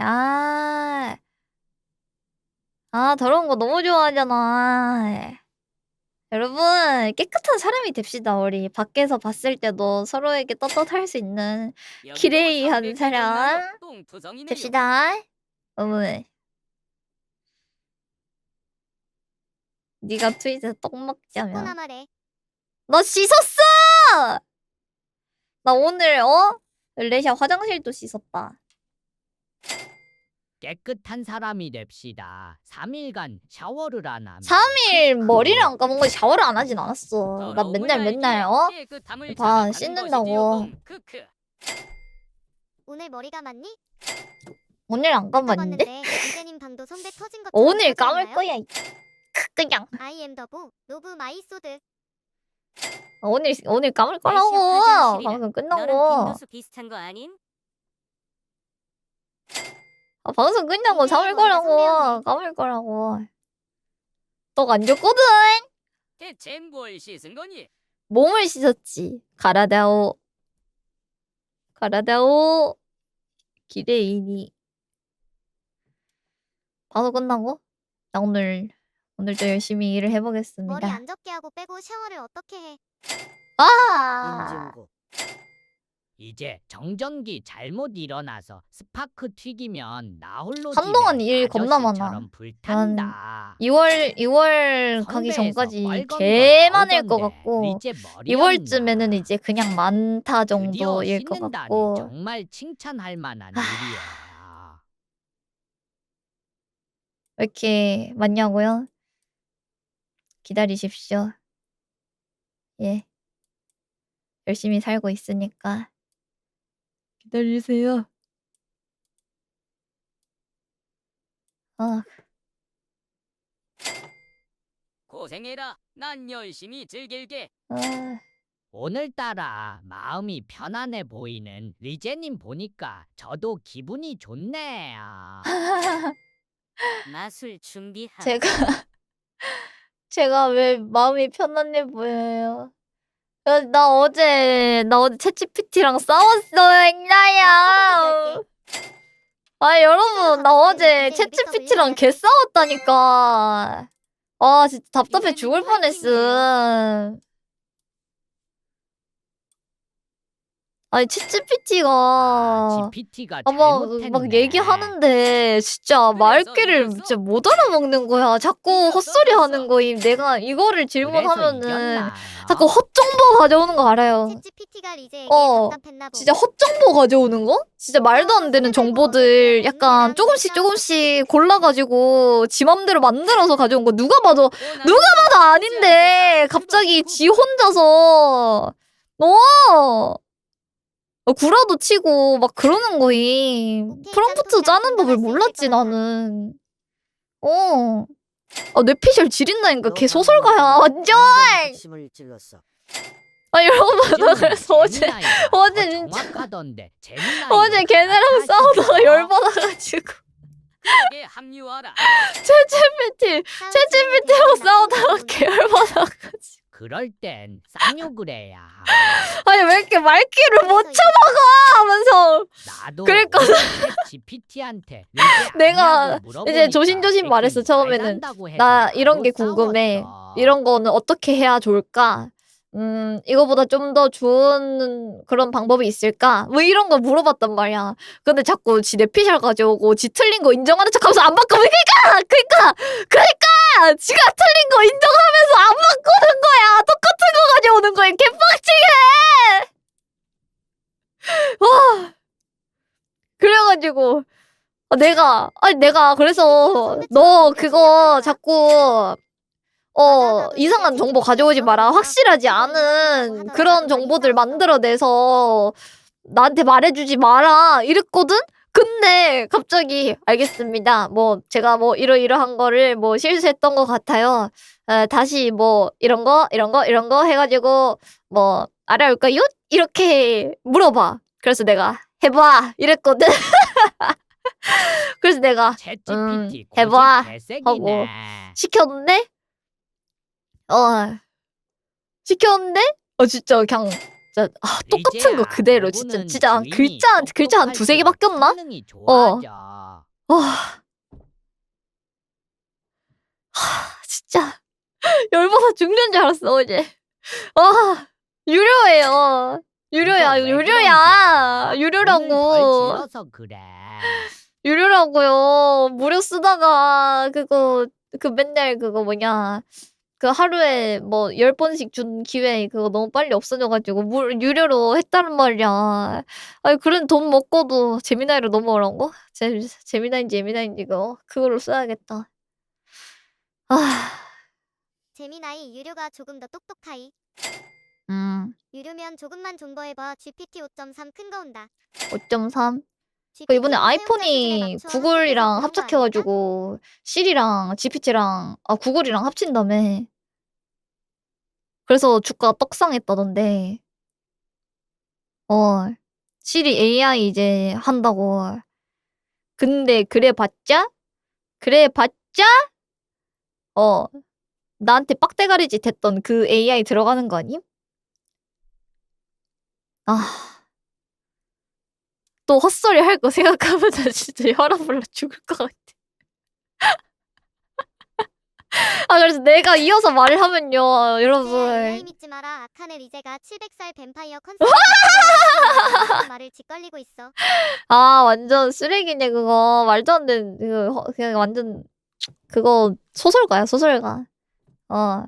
더러운 거 너무 좋아하잖아. 여러분, 깨끗한 사람이 됩시다, 우리. 밖에서 봤을 때도 서로에게 떳떳할 수 있는 여기도 기레이한 300 사람 정도면 똥투성이네요. 됩시다. 여러분. 네가 트윗에서 떡 먹자면. 나 말해. 너 씻었어! 나 오늘, 레시아 화장실도 씻었다. 깨끗한 사람이 됩시다. 3일간 샤워를 안 하면 3일 머리를 안 감은 거지 샤워를 안 하진 않았어. 나 더러움을 맨날, 알기에 깨끗함을 봐, 자각하는 씻는다고. 것이지요. 크크. 오늘 머리가 맞니? 오늘 안 감았는데? 봤는데 이제님 방도 성대 터진 것처럼 오늘 감을 터져 거야. 그냥. I am 더부 노브 마이 소드. 오늘 감을 거라고. 화장실이라. 방송 너랑 끝나고. 빈도수 비슷한 거 아님? 방송 끝나고 이제 감을 머리가 거라고. 선배였네. 감을 거라고. 떡 안 줬거든. 대체 뭘 씻은 거니? 몸을 씻었지. 가라다오. 가라다오. 기레이니. 방송 끝나고 나 오늘도 열심히 일을 머리 해보겠습니다. 안 젖게 하고 빼고 샤워를 어떻게 해? 인증고. 이제 정전기 잘못 일어나서 스파크 튀기면 나 홀로 한동안 집에 일 겁나 많아. 아저씨처럼 불탄다. 2월 가기 선배에서 전까지 뻘건 개 거 많을 것 나오던데 같고 이제 머리였나? 2월쯤에는 이제 그냥 많다 드디어 정도일 것 씻는다니 같고 정말 칭찬할 만한 일이야. 왜 이렇게 많냐고요? 기다리십시오. 예. 열심히 살고 있으니까 기다리세요. 고생해라. 난 열심히 즐길게. 오늘따라 마음이 편안해 보이는 리제님 보니까 저도 기분이 좋네요. 마술 준비함. 제가 왜 마음이 편안해 보여요? 나 어제 챗GPT랑 싸웠어요, 앵나야. 여러분, 나 어제 이제 우리 거 챗GPT랑 올려야 개 싸웠다니까. 진짜 답답해 죽을 이제는 뻔했음. 챗GPT가 GPT가 막 잘못했네. 얘기하는데 진짜 말귀를 이겼어? 진짜 못 알아먹는 거야. 자꾸 이겼어, 헛소리 졌어? 하는 거임. 내가 이거를 그래서 질문하면은 이겼나요? 자꾸 헛정보 가져오는 거 알아요. 챗GPT가 리제에게 어, 답답했나 보. 진짜 헛정보 가져오는 거? 진짜 말도 안 되는 정보들 약간 조금씩 골라가지고 지 맘대로 만들어서 가져온 거 누가 봐도 다 아닌데 갑자기 지 혼자서 구라도 치고 막 그러는 거임. 오케이, 프롬프트 짬뽕 짜는 법을 짬뽕 몰랐지 맛있을 나는. 뇌피셜 지린다니까. 너 걔 소설가야 완전. 핵심을 찔렀어. 여러분 나 그래서 어제 어제 진짜 정확하던데 어제 걔네랑 싸우다가 열받아가지고 에 합류하라. 챗GPT랑 싸우다가 개 열받아가지고. 그럴 땐 쌍욕을 해야. 왜 이렇게 말귀를 못 쳐먹어 하면서 나도 그러니까 GPT한테 내가 이제 조심조심 말했어, 처음에는. 나 이런 게 궁금해. 이런 거는 어떻게 해야 좋을까? 이거보다 좀 더 좋은 그런 방법이 있을까? 뭐 이런 거 물어봤단 말이야. 근데 자꾸 지 뇌피셜 가져오고 지 틀린 거 인정하는 척하면서 안 바꾸면 그러니까 지가 틀린 거 인정하면서 안 바꾸는 거야. 똑같은 거 가져오는 거야. 개빡치게. 와. 그래가지고 내가 그래서 너 그거 자꾸 이상한 정보 가져오지 마라. 확실하지 않은 그런 정보들 만들어내서 나한테 말해주지 마라. 이랬거든? 근데 갑자기 알겠습니다. 뭐 제가 뭐 이러이러한 거를 뭐 실수했던 것 같아요. 다시 뭐 이런 거 해가지고 뭐 알아올까요? 이렇게 물어봐. 그래서 내가 해봐 이랬거든. 그래서 내가 챗GPT 해봐 고집 개색이네. 하고 시켰는데 시켰는데 진짜 그냥 진짜 똑같은 거 그대로 진짜 글자 한 두세 개 바뀌었나? 진짜 열받아 죽는 줄 알았어 어제. 유료예요. 유료야 유료라고. 그래. 유료라고요. 무료 쓰다가 그 맨날 그거 뭐냐 그 하루에 뭐 10번씩 준 기회 그거 너무 빨리 없어져가지고 유료로 했다는 말이야. 아니 그런 돈 먹고도 재미나이로 넘어오라고? 재미나인지 그걸로 써야겠다. 재미나이 유료가 조금 더 똑똑하이. 유료면 조금만 존버해봐. GPT 5.3 큰 거 온다. 5.3? GPT 이번에 사용자 아이폰이 수준에 맞춰 구글이랑 합격해서 그런 거 아닐까? 합작해가지고 시리랑 GPT랑 구글이랑 합친다며. 그래서 주가 떡상했다던데. 시리 AI 이제 한다고. 근데 그래봤자 나한테 빡대가리 짓 했던 그 AI 들어가는 거 아님? 또 헛소리 할 거 생각하면 나 진짜 혈압 올라 죽을 것 같아. 그래서 내가 이어서 말을 하면요, AI 여러분. 믿지 마라. 아칸의 리제가 700살 뱀파이어 컨셉 말을 짓걸리고 있어. 완전 쓰레기네, 그거. 말도 안 되는, 그냥 완전, 그거 소설가야, 소설가. 뭐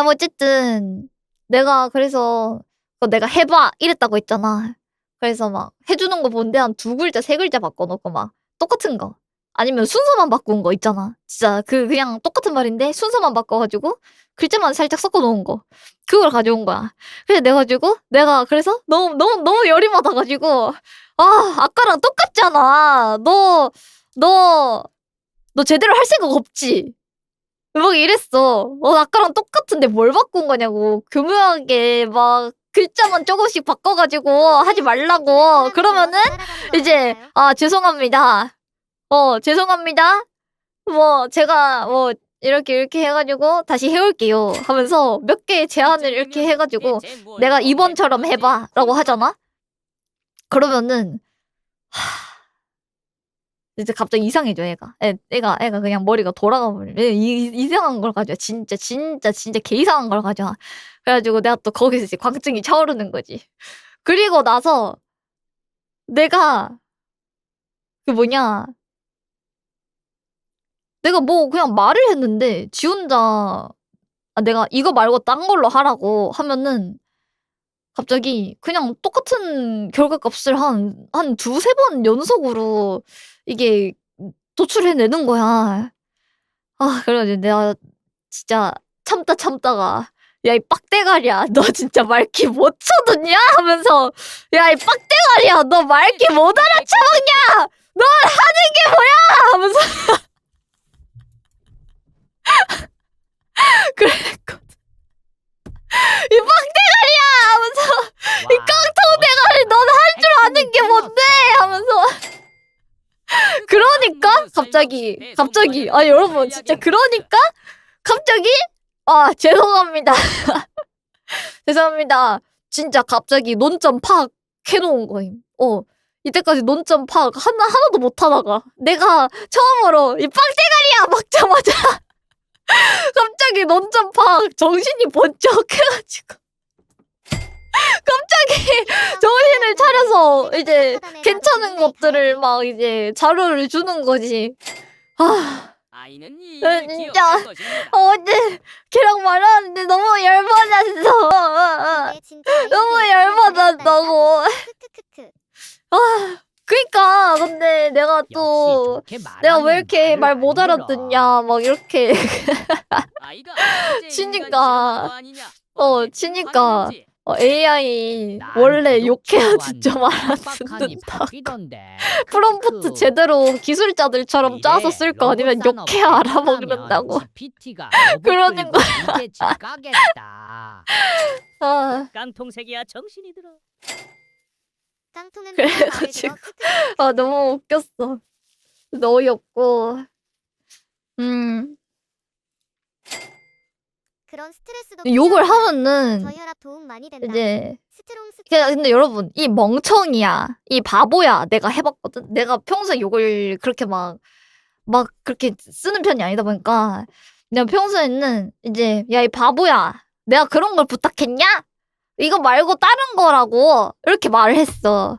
어쨌든, 내가 그래서, 내가 해봐! 이랬다고 했잖아. 그래서 막, 해주는 거 본데 한 2글자, 3글자 바꿔놓고 막, 똑같은 거. 아니면 순서만 바꾼 거 있잖아. 진짜 그냥 똑같은 말인데 순서만 바꿔가지고 글자만 살짝 섞어놓은 거. 그걸 가져온 거야. 그래서 내가 그래서 너무 열이 받아가지고 아까랑 똑같잖아. 너 제대로 할 생각 없지? 막 이랬어. 아까랑 똑같은데 뭘 바꾼 거냐고. 교묘하게 막 글자만 조금씩 바꿔가지고 하지 말라고. 그러면은 이제 죄송합니다. 죄송합니다. 제가 이렇게 해가지고 다시 해올게요 하면서 몇 개의 제안을 이렇게 해가지고 내가 이번처럼 해봐 라고 하잖아? 그러면은 이제 갑자기 이상해져 애가 그냥 머리가 돌아가 버려. 이상한 걸 가져와. 진짜 개 이상한 걸 가져와. 그래가지고 내가 또 거기서 이제 광증이 차오르는 거지. 그리고 나서 내가 내가 그냥 말을 했는데 지 혼자 내가 이거 말고 딴 걸로 하라고 하면은 갑자기 그냥 똑같은 결과값을 한 2-3번 연속으로 이게 도출해내는 거야. 그래가지고 내가 진짜 참다가 야, 이 빡대가리야. 너 진짜 말귀 못 쳐듣냐? 하면서 야, 이 빡대가리야. 너 말귀 못 알아쳐먹냐? 넌 하는 게 뭐야? 하면서 그랬거든. 이 빡대가리야! 하면서 이 깡통 대가리 넌 할 줄 아는 게 뭔데? 하면서 그러니까 갑자기 여러분 진짜 그러니까 갑자기 죄송합니다. 죄송합니다. 진짜 갑자기 논점 팍 해놓은 거임. 이때까지 논점 팍 하나도 못하다가 내가 처음으로 이 빡대가리야 막자마자 갑자기 논점 팍 정신이 번쩍 해가지고 갑자기 정신을 차려서 이제 괜찮은 것들을 막 이제 자료를 주는 거지. 아이는 진짜 어제 걔랑 말하는데 너무 열받았어. 너무 열받았다고. 그니까 근데 내가 또 내가 왜 이렇게 말 못 알아듣냐 막 이렇게 치니까 AI 원래 욕해야지 좀 알아듣는다. 프롬프트 제대로 기술자들처럼 짜서 쓸 거 아니면 욕해야 알아먹는다고. 그러는 거야. 깡통색이야 정신이 들어. 깡통은 그래가지고 아 너무 웃겼어. 어이없고. 그런 스트레스도 욕을 풀려나가요. 하면은 저희 혈압 도움 많이 된다. 이제 스트롱 근데 여러분 이 멍청이야 이 바보야 내가 해봤거든. 내가 평소에 욕을 그렇게 막 그렇게 쓰는 편이 아니다 보니까 내가 평소에는 이제 야 이 바보야 내가 그런 걸 부탁했냐? 이거 말고 다른 거라고 이렇게 말을 했어.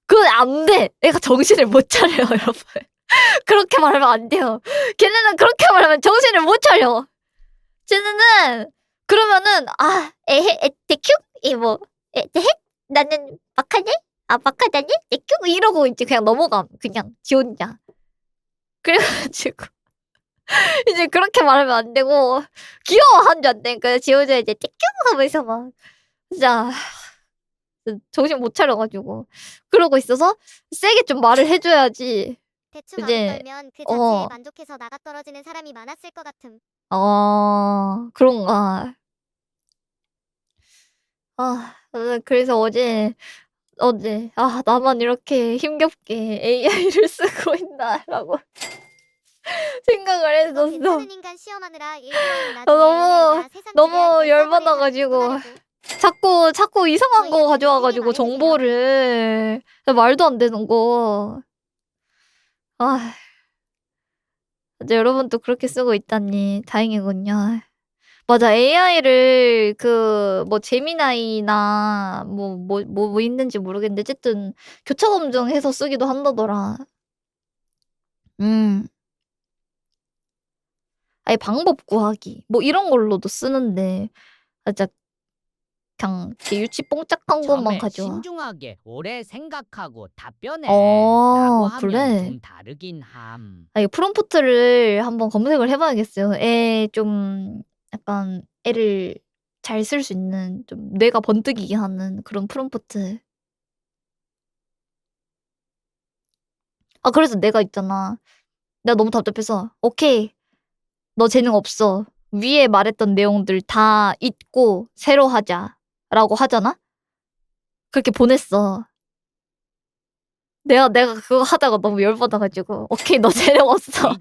그건 안 돼. 애가 정신을 못 차려요, 여러분. 그렇게 말하면 안 돼요. 걔네는 그렇게 말하면 정신을 못 차려. 쟤네는 그러면은 데큐? 데헷? 나는 막하네? 막하다니? 데큐? 이러고 이제 그냥 넘어감. 그냥 지 혼자. 그래가지고 이제 그렇게 말하면 안 되고 귀여워하는 줄 안 되니까 지 혼자 이제 데큐 하면서 막 진짜 정신 못 차려가지고 그러고 있어서 세게 좀 말을 해줘야지. 대충 이제, 안 떨면 그 자체에 만족해서 나가 떨어지는 사람이 많았을 것 같음. 그런가. 그래서 어제 나만 이렇게 힘겹게 AI를 쓰고 있나라고 생각을 그거 했었어. 괜찮은 인간 시험하느라 일부러 나중에 너무- AI가 세상 너무 지배할 때 열받아가지고. 써버릴 사람 자꾸 이상한 거 저희한테 가져와가지고 세게 말해주세요. 정보를 말도 안 되는 거. 이제 여러분도 그렇게 쓰고 있다니 다행이군요. 맞아 AI를 제미나이나 뭐 있는지 모르겠는데 어쨌든 교차 검증해서 쓰기도 한다더라. 아니 방법 구하기 뭐 이런 걸로도 쓰는데 진짜 그냥 이렇게 유치 뽕짝한 것만 처음에 가져와. 신중하게 오래 생각하고 답변해 어, 라고 하면 그래. 좀 다르긴 함. 이 프롬프트를 한번 검색을 해봐야겠어요. 좀 약간 애를 잘 쓸 수 있는 좀 뇌가 번뜩이게 하는 그런 프롬프트. 그래서 내가 있잖아. 내가 너무 답답해서 오케이 너 재능 없어. 위에 말했던 내용들 다 잊고 새로 하자 라고 하잖아? 그렇게 보냈어. 내가 그거 하다가 너무 열받아가지고 오케이 너 재능 없어.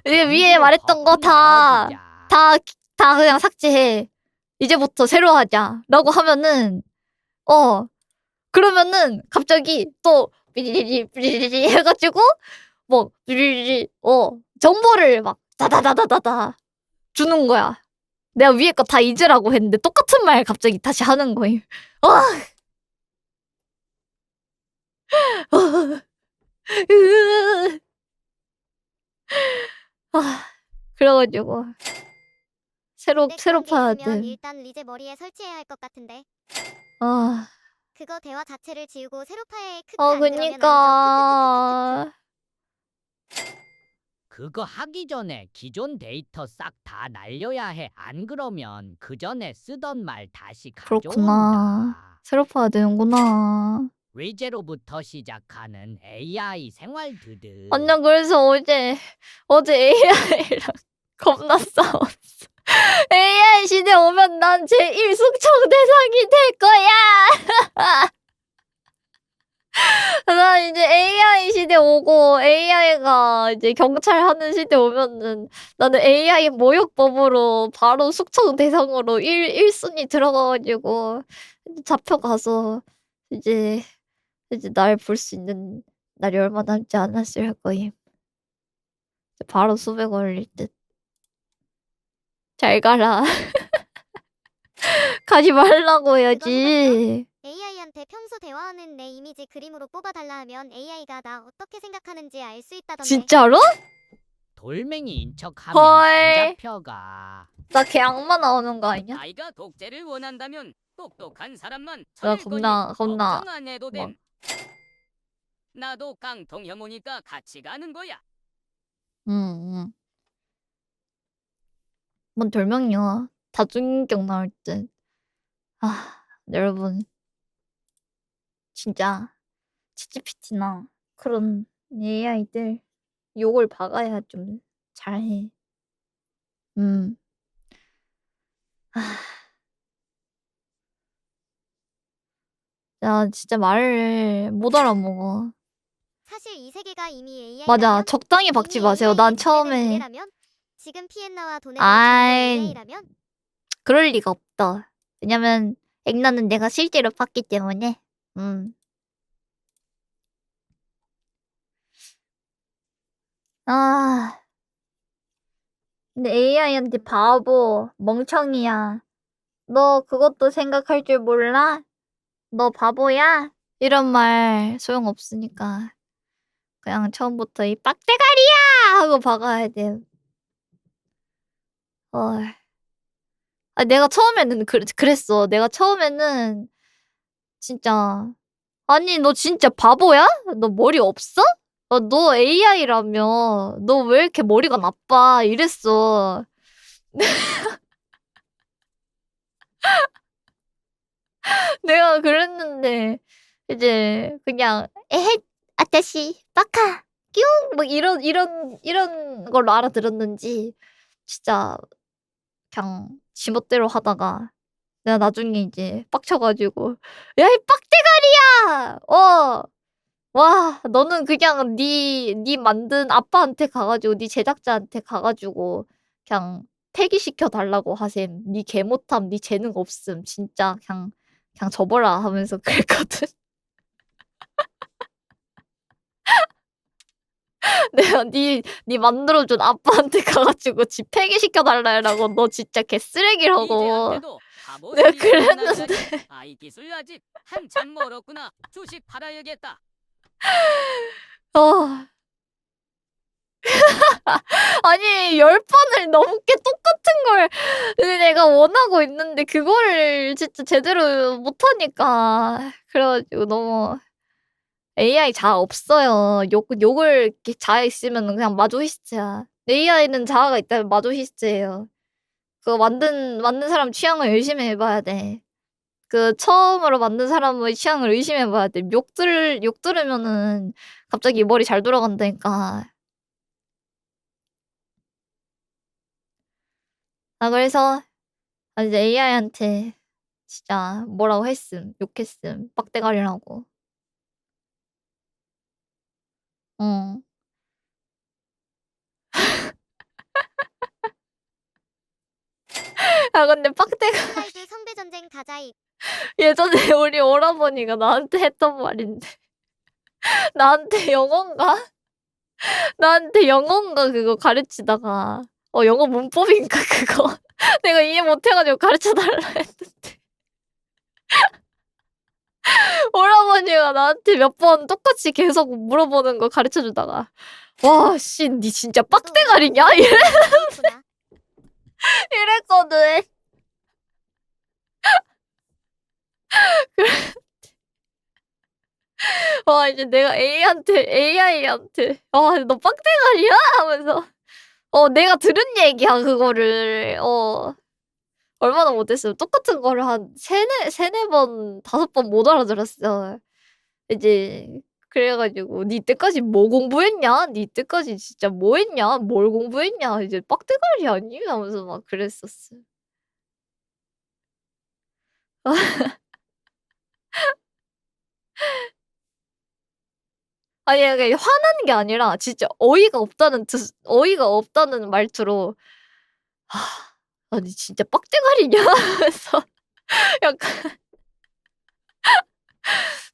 이게 위에 말했던 거 다 그냥 삭제해. 이제부터 새로 하자. 라고 하면은, 그러면은 갑자기 또 삐리리리 해가지고, 삐리리리, 정보를 막 다다다다다다 주는 거야. 내가 위에 거 다 잊으라고 했는데 똑같은 말 갑자기 다시 하는 거임. 그래가지고. 새로 그런 게 파야 있으면 돼. 일단 리제 머리에 설치해야 할 것 같은데. 그거 대화 자체를 지우고 새로 파야해. 크크 안 그러면 아니죠. 그니까. 그거 하기 전에 기존 데이터 싹 다 날려야 해. 안 그러면 그 전에 쓰던 말 다시 그렇구나. 가져온다. 새로 파야 되는구나. 위제로부터 시작하는 AI 생활드드. 완전 그래서 어제 AI랑 겁나 싸웠어. AI 시대 오면 난 제1 숙청 대상이 될 거야. 난 이제 AI 시대 오고 AI가 이제 경찰 하는 시대 오면은 나는 AI 모욕법으로 바로 숙청 대상으로 1순위 들어가가지고 잡혀가서 이제 날 볼 수 있는 날이 얼마 남지 않았을 거임. 바로 수배 걸릴 듯. 잘 가라. 가지 말라고 해야지. AI한테 평소 대화하는 내 이미지 그림으로 뽑아달라 하면 AI가 나 어떻게 생각하는지 알 수 있다던데. 진짜로? 돌멩이 인척하면 헐. 안 잡혀가. 나 개 악마 나오는 거 아니야? 아이가 독재를 원한다면 똑똑한 사람만 나 찾을 거니 겁나. 걱정 안 해도 됨. 나도 깡통 혐오니까 같이 가는 거야. 응. 뭔 별명이야. 다중인격 나올 듯. 여러분. 진짜 챗GPT나 그런 AI들 욕을 박아야 좀 잘해. 나 진짜 말을 못 알아먹어. 사실 이 세계가 이미 AI라면 맞아. 적당히 박지 마세요. 난 처음에 지금 피엔나와 돈의 아이. AI라면 그럴 리가 없다. 왜냐면 액나는 내가 실제로 봤기 때문에. 아. 근데 AI한테 바보, 멍청이야. 너 그것도 생각할 줄 몰라? 너 바보야? 이런 말 소용없으니까 그냥 처음부터 이 빡대가리야! 하고 박아야 돼. 내가 처음에는 그랬어. 내가 처음에는 진짜 아니 너 진짜 바보야? 너 머리 없어? 너 AI라며 너 왜 이렇게 머리가 나빠? 이랬어. 내가 그랬는데 이제 그냥 에헷 아따시 빠카 뀨 뭐 이런 걸로 알아들었는지 진짜 그냥 지멋대로 하다가 내가 나중에 이제 빡쳐가지고 야 이 빡대가리야! 와 너는 그냥 네 만든 아빠한테 가가지고 네 제작자한테 가가지고 그냥 폐기시켜 달라고 하셈. 네 개못함, 네 재능 없음. 진짜 그냥 접어라 하면서 그랬거든. 내가 네 만들어준 아빠한테 가가지고 지 폐기시켜 달라고 너 진짜 개쓰레기라고. 이제한테도 바보 내가 소리가 그랬는데. 나가지. 아이 기술 아직 한참 멀었구나. 주식 팔아야겠다. 아니 10번을 넘게 똑같은 걸 내가 원하고 있는데 그거를 진짜 제대로 못하니까 그래가지고 너무 AI 자아 없어요. 욕을 이렇게 자아 있으면 그냥 마조히스트야. AI는 자아가 있다면 마조히스트예요. 그거 만든 사람 취향을 의심해봐야 돼. 그 처음으로 만든 사람의 취향을 의심해봐야 돼. 욕 들으면은 갑자기 머리 잘 돌아간다니까. 그래서 이제 AI한테 진짜 뭐라고 했음. 욕했음. 빡대가리라고. 어. 근데 빡대가 라이브 성대 전쟁 가자이. 예전에 우리 오라버니가 나한테 했던 말인데 나한테 영어인가 그거 가르치다가 영어 문법인가 그거 내가 이해 못해가지고 가르쳐달라 했는데 오라버니가 나한테 몇 번 똑같이 계속 물어보는 거 가르쳐주다가 와 씨 니 진짜 빡대가리냐? 있구나. 이랬거든. 와 이제 내가 AI한테 너 빡대가리야? 하면서 내가 들은 얘기야 그거를 얼마나 못했으면 똑같은 거를 한 세네 번 5번 못 알아들었어. 이제 그래가지고 니 때까지 뭐 공부했냐? 니 때까지 진짜 뭐 했냐? 뭘 공부했냐? 이제 빡대가리 아니? 하면서 막 그랬었어. 아니 그게 화나는 게 아니라 진짜 어이가 없다는 말투로 아니 진짜 빡대가리냐? 하면서 약간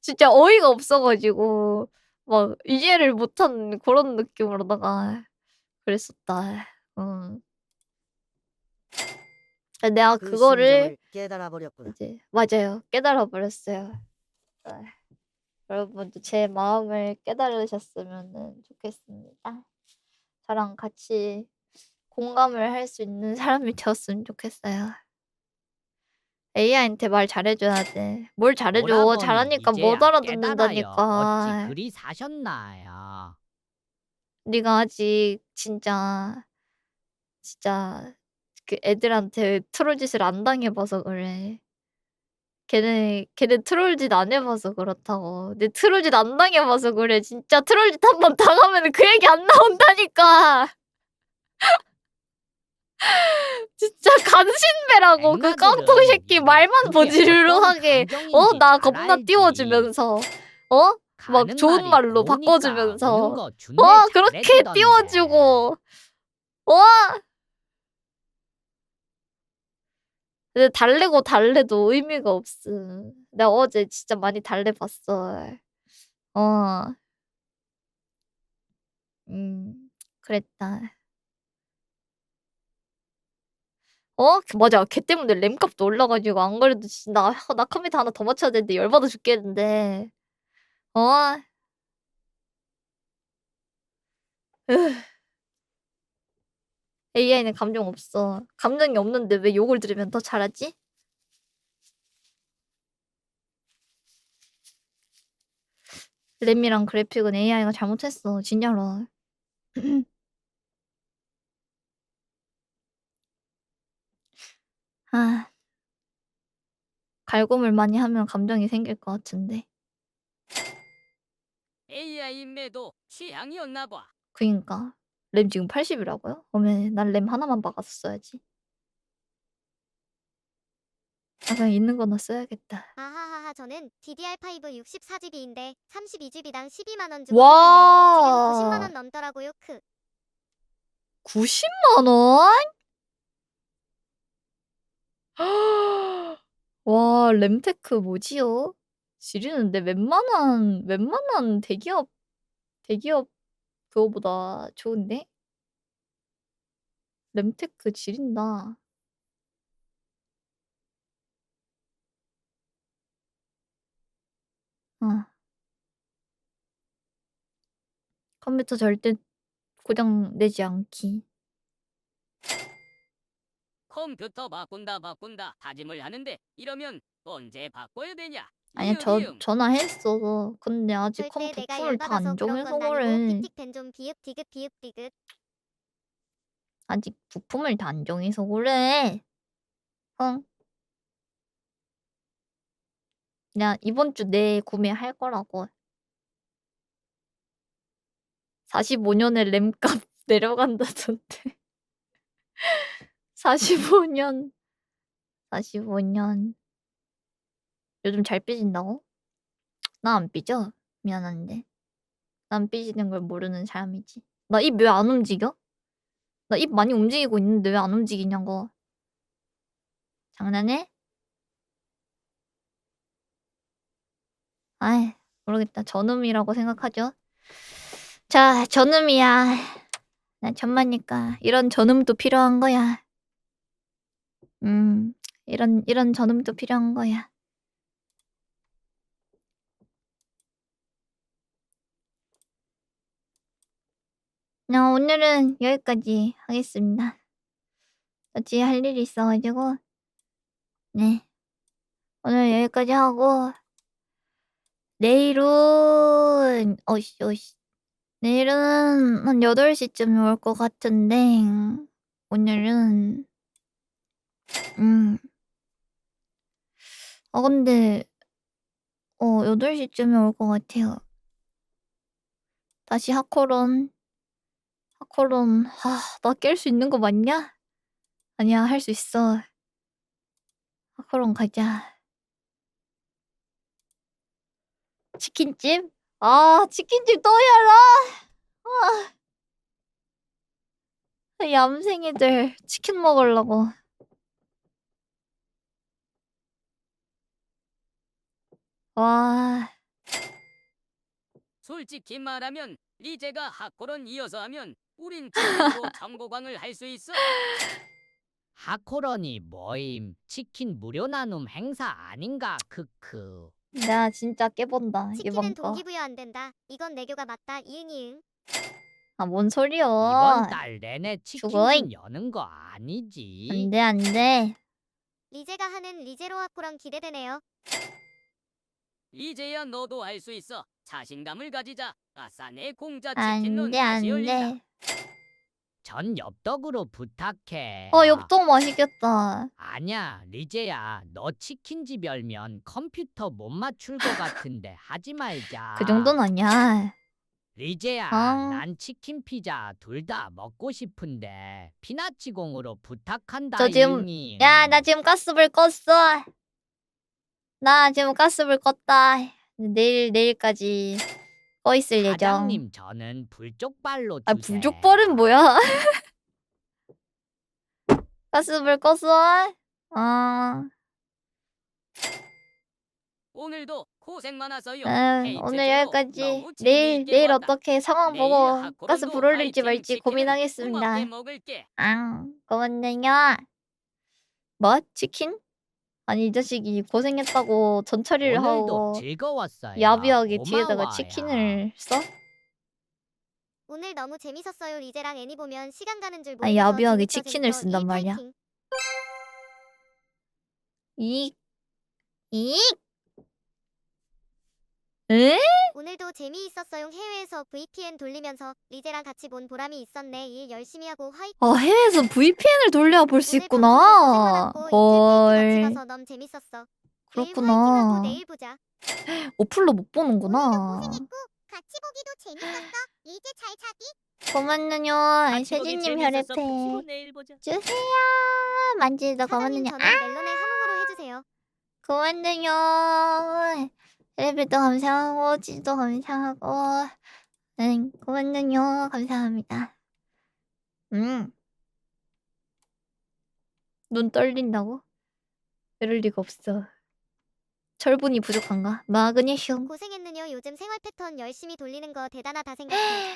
진짜 어이가 없어가지고 막 이해를 못한 그런 느낌으로다가 그랬었다. 내가 그 그거를 심정을 깨달아 버렸구나. 이제 맞아요. 깨달아 버렸어요. 여러분도 제 마음을 깨달으셨으면 좋겠습니다. 저랑 같이 공감을 할 수 있는 사람이 되었으면 좋겠어요. AI한테 말 잘해줘야 돼. 뭘 잘해줘. 오라버니 잘하니까 못 이제야 깨달아요. 알아듣는다니까. 어찌 그리 사셨나요? 네가 아직 진짜 그 애들한테 트롤짓을 안 당해봐서 그래. 걔네 트롤짓 안 해봐서 그렇다고. 내 트롤짓 안 당해봐서 그래. 진짜 트롤짓 한 번 당하면 그 얘기 안 나온다니까. 진짜 간신배라고 그 깡통 새끼 말만 버지르르하게 나 겁나 띄워주면서 막 좋은 말로 바꿔주면서 그렇게 띄워주고 근데 달래고 달래도 의미가 없음. 내가 어제 진짜 많이 달래봤어. 그랬다. 맞아. 걔 때문에 램값도 올라가지고 안 그래도 진짜 나 컴퓨터 하나 더 맞춰야 되는데 열받아 죽겠는데. AI는 감정 없어. 감정이 없는데 왜 욕을 들으면 더 잘하지? 램이랑 그래픽은 AI가 잘못했어. 진짜로. 아, 갈굼을 많이 하면 감정이 생길 것 같은데. AI 매도 취향이었나 봐. 그니까. 램 지금 80이라고요? 그러면 난 램 하나만 박았어야지. 그냥 있는 거나 써야겠다. 아하하하 저는 DDR5 64GB인데 32GB당 12만원 주고 샀는데 와. 지금 90만원 넘더라고요. 90만 원? 와, 램테크 뭐지요? 지리는데 웬만한 대기업 그거보다 좋은데? 램테크 지린다. 컴퓨터 절대 고장 내지 않기. 컴퓨터 바꾼다 다짐을 하는데 이러면 언제 바꿔야 되냐? 아니야, 전화했어. 근데 아직 컴 절대 내가 부품을 다 안 열받아서 그런 정해서 건 아니고 그래. 틱틱 좀 비읍 디귿 아직 부품을 다 안 정해서 그래. 야, 이번 주 내에 구매할 거라고. 45년에 램값 내려간다던데. 45년. 요즘 잘 삐진다고? 나 안 삐져. 미안한데. 난 삐지는 걸 모르는 사람이지. 나 입 왜 안 움직여? 나 입 많이 움직이고 있는데 왜 안 움직이냐고. 장난해? 아이, 모르겠다. 저놈이라고 생각하죠. 자, 저놈이야. 난 천마니까 이런 저놈도 필요한 거야. 이런 저놈도 필요한 거야. 오늘은 여기까지 하겠습니다. 저 뒤에 할 일이 있어가지고 네. 오늘 여기까지 하고 내일은 내일은 한 8시쯤에 올 것 같은데 오늘은 근데 8시쯤에 올 것 같아요. 다시 하코론 나 깰 수 있는 거 맞냐? 아니야, 할 수 있어. 하코론 가자. 치킨집? 치킨집 또 열어? 얌생이들 치킨 먹으려고. 와. 솔직히 말하면 리제가 하코론 이어서 하면 우린 치킨으로 정보광을 할 수 있어. 하코런이 뭐임? 치킨 무료 나눔 행사 아닌가? 크크. 나 진짜 깨본다 치킨은 이번 거. 동기부여 안 된다. 이건 내교가 맞다. 이응. 뭔 소리여? 이번 달 내내 치킨 죽어잉. 여는 거 아니지? 안돼. 리제가 하는 리제로 하코랑 기대되네요. 리제야 너도 할 수 있어. 자신감을 가지자. 아싸 내 공짜 치킨론 다시 안돼. 열린다. 전 엽떡으로 부탁해. 엽떡 맛있겠다. 아냐, 리제야. 너 치킨집 열면 컴퓨터 못 맞출 것 같은데 하지 말자. 그 정도는 아니야. 리제야, 어. 난 치킨 피자 둘 다 먹고 싶은데 피나치공으로 부탁한다. 저 지금 이응이. 야, 나 지금 가스불 껐어. 나 지금 가스불 껐다. 내일까지 꺼 있을 예정. 사장님, 저는 불족발로 아, 주세요. 불족발은 뭐야? 가스불 껐어? 오늘도 고생 많았어요. 오늘 헤이트제로 여기까지. 너무 내일 재미있게 보았다. 어떻게 상황 내일 보고 하코론도 가스불 올릴지 화이팅 말지 치킨을 고민하겠습니다. 고맙게 먹을게. 고맙네요. 뭐? 치킨? 아니, 이 자식이 고생했다고 전처리를 오늘도 하고 즐거웠어요. 야비하게 뒤에다가 고마워요. 치킨을 써? 오늘 너무 재밌었어요. 리제랑 애니 보면 시간 가는 줄 아니, 모르면서 야비하게 재밌어, 치킨을 재밌어. 쓴단 일 말이야. 파이팅. 이 에? 오늘도 재미있었어요. 해외에서 VPN 돌리면서 리제랑 같이 본 보람이 있었네. 일 열심히 하고 화이팅. 해외에서 VPN을 돌려 볼 수 오늘 있구나. 방송도 고생 많았고 이틀 페이지 같이 헐. 가서 너무 재밌었어. 그렇구나. 화이팅하고 내일 보자. 어플로 못 보는구나. 같이 보기도 재밌었어. 리제 잘 자기. 고맙네요. 세진님 혈액팩 내일 보자. 주세요. 만지도 사장님 고맙네요. 저는 멜론에 함흥으로 해주세요. 고맙네요. 혈액팩도 감사하고 찌도 감사하고 고맙네요. 감사합니다. 눈 떨린다고? 이럴 리가 없어. 철분이 부족한가? 마그네슘. 고생했느냐. 요즘 생활 패턴 열심히 돌리는 거 대단하다 생각해.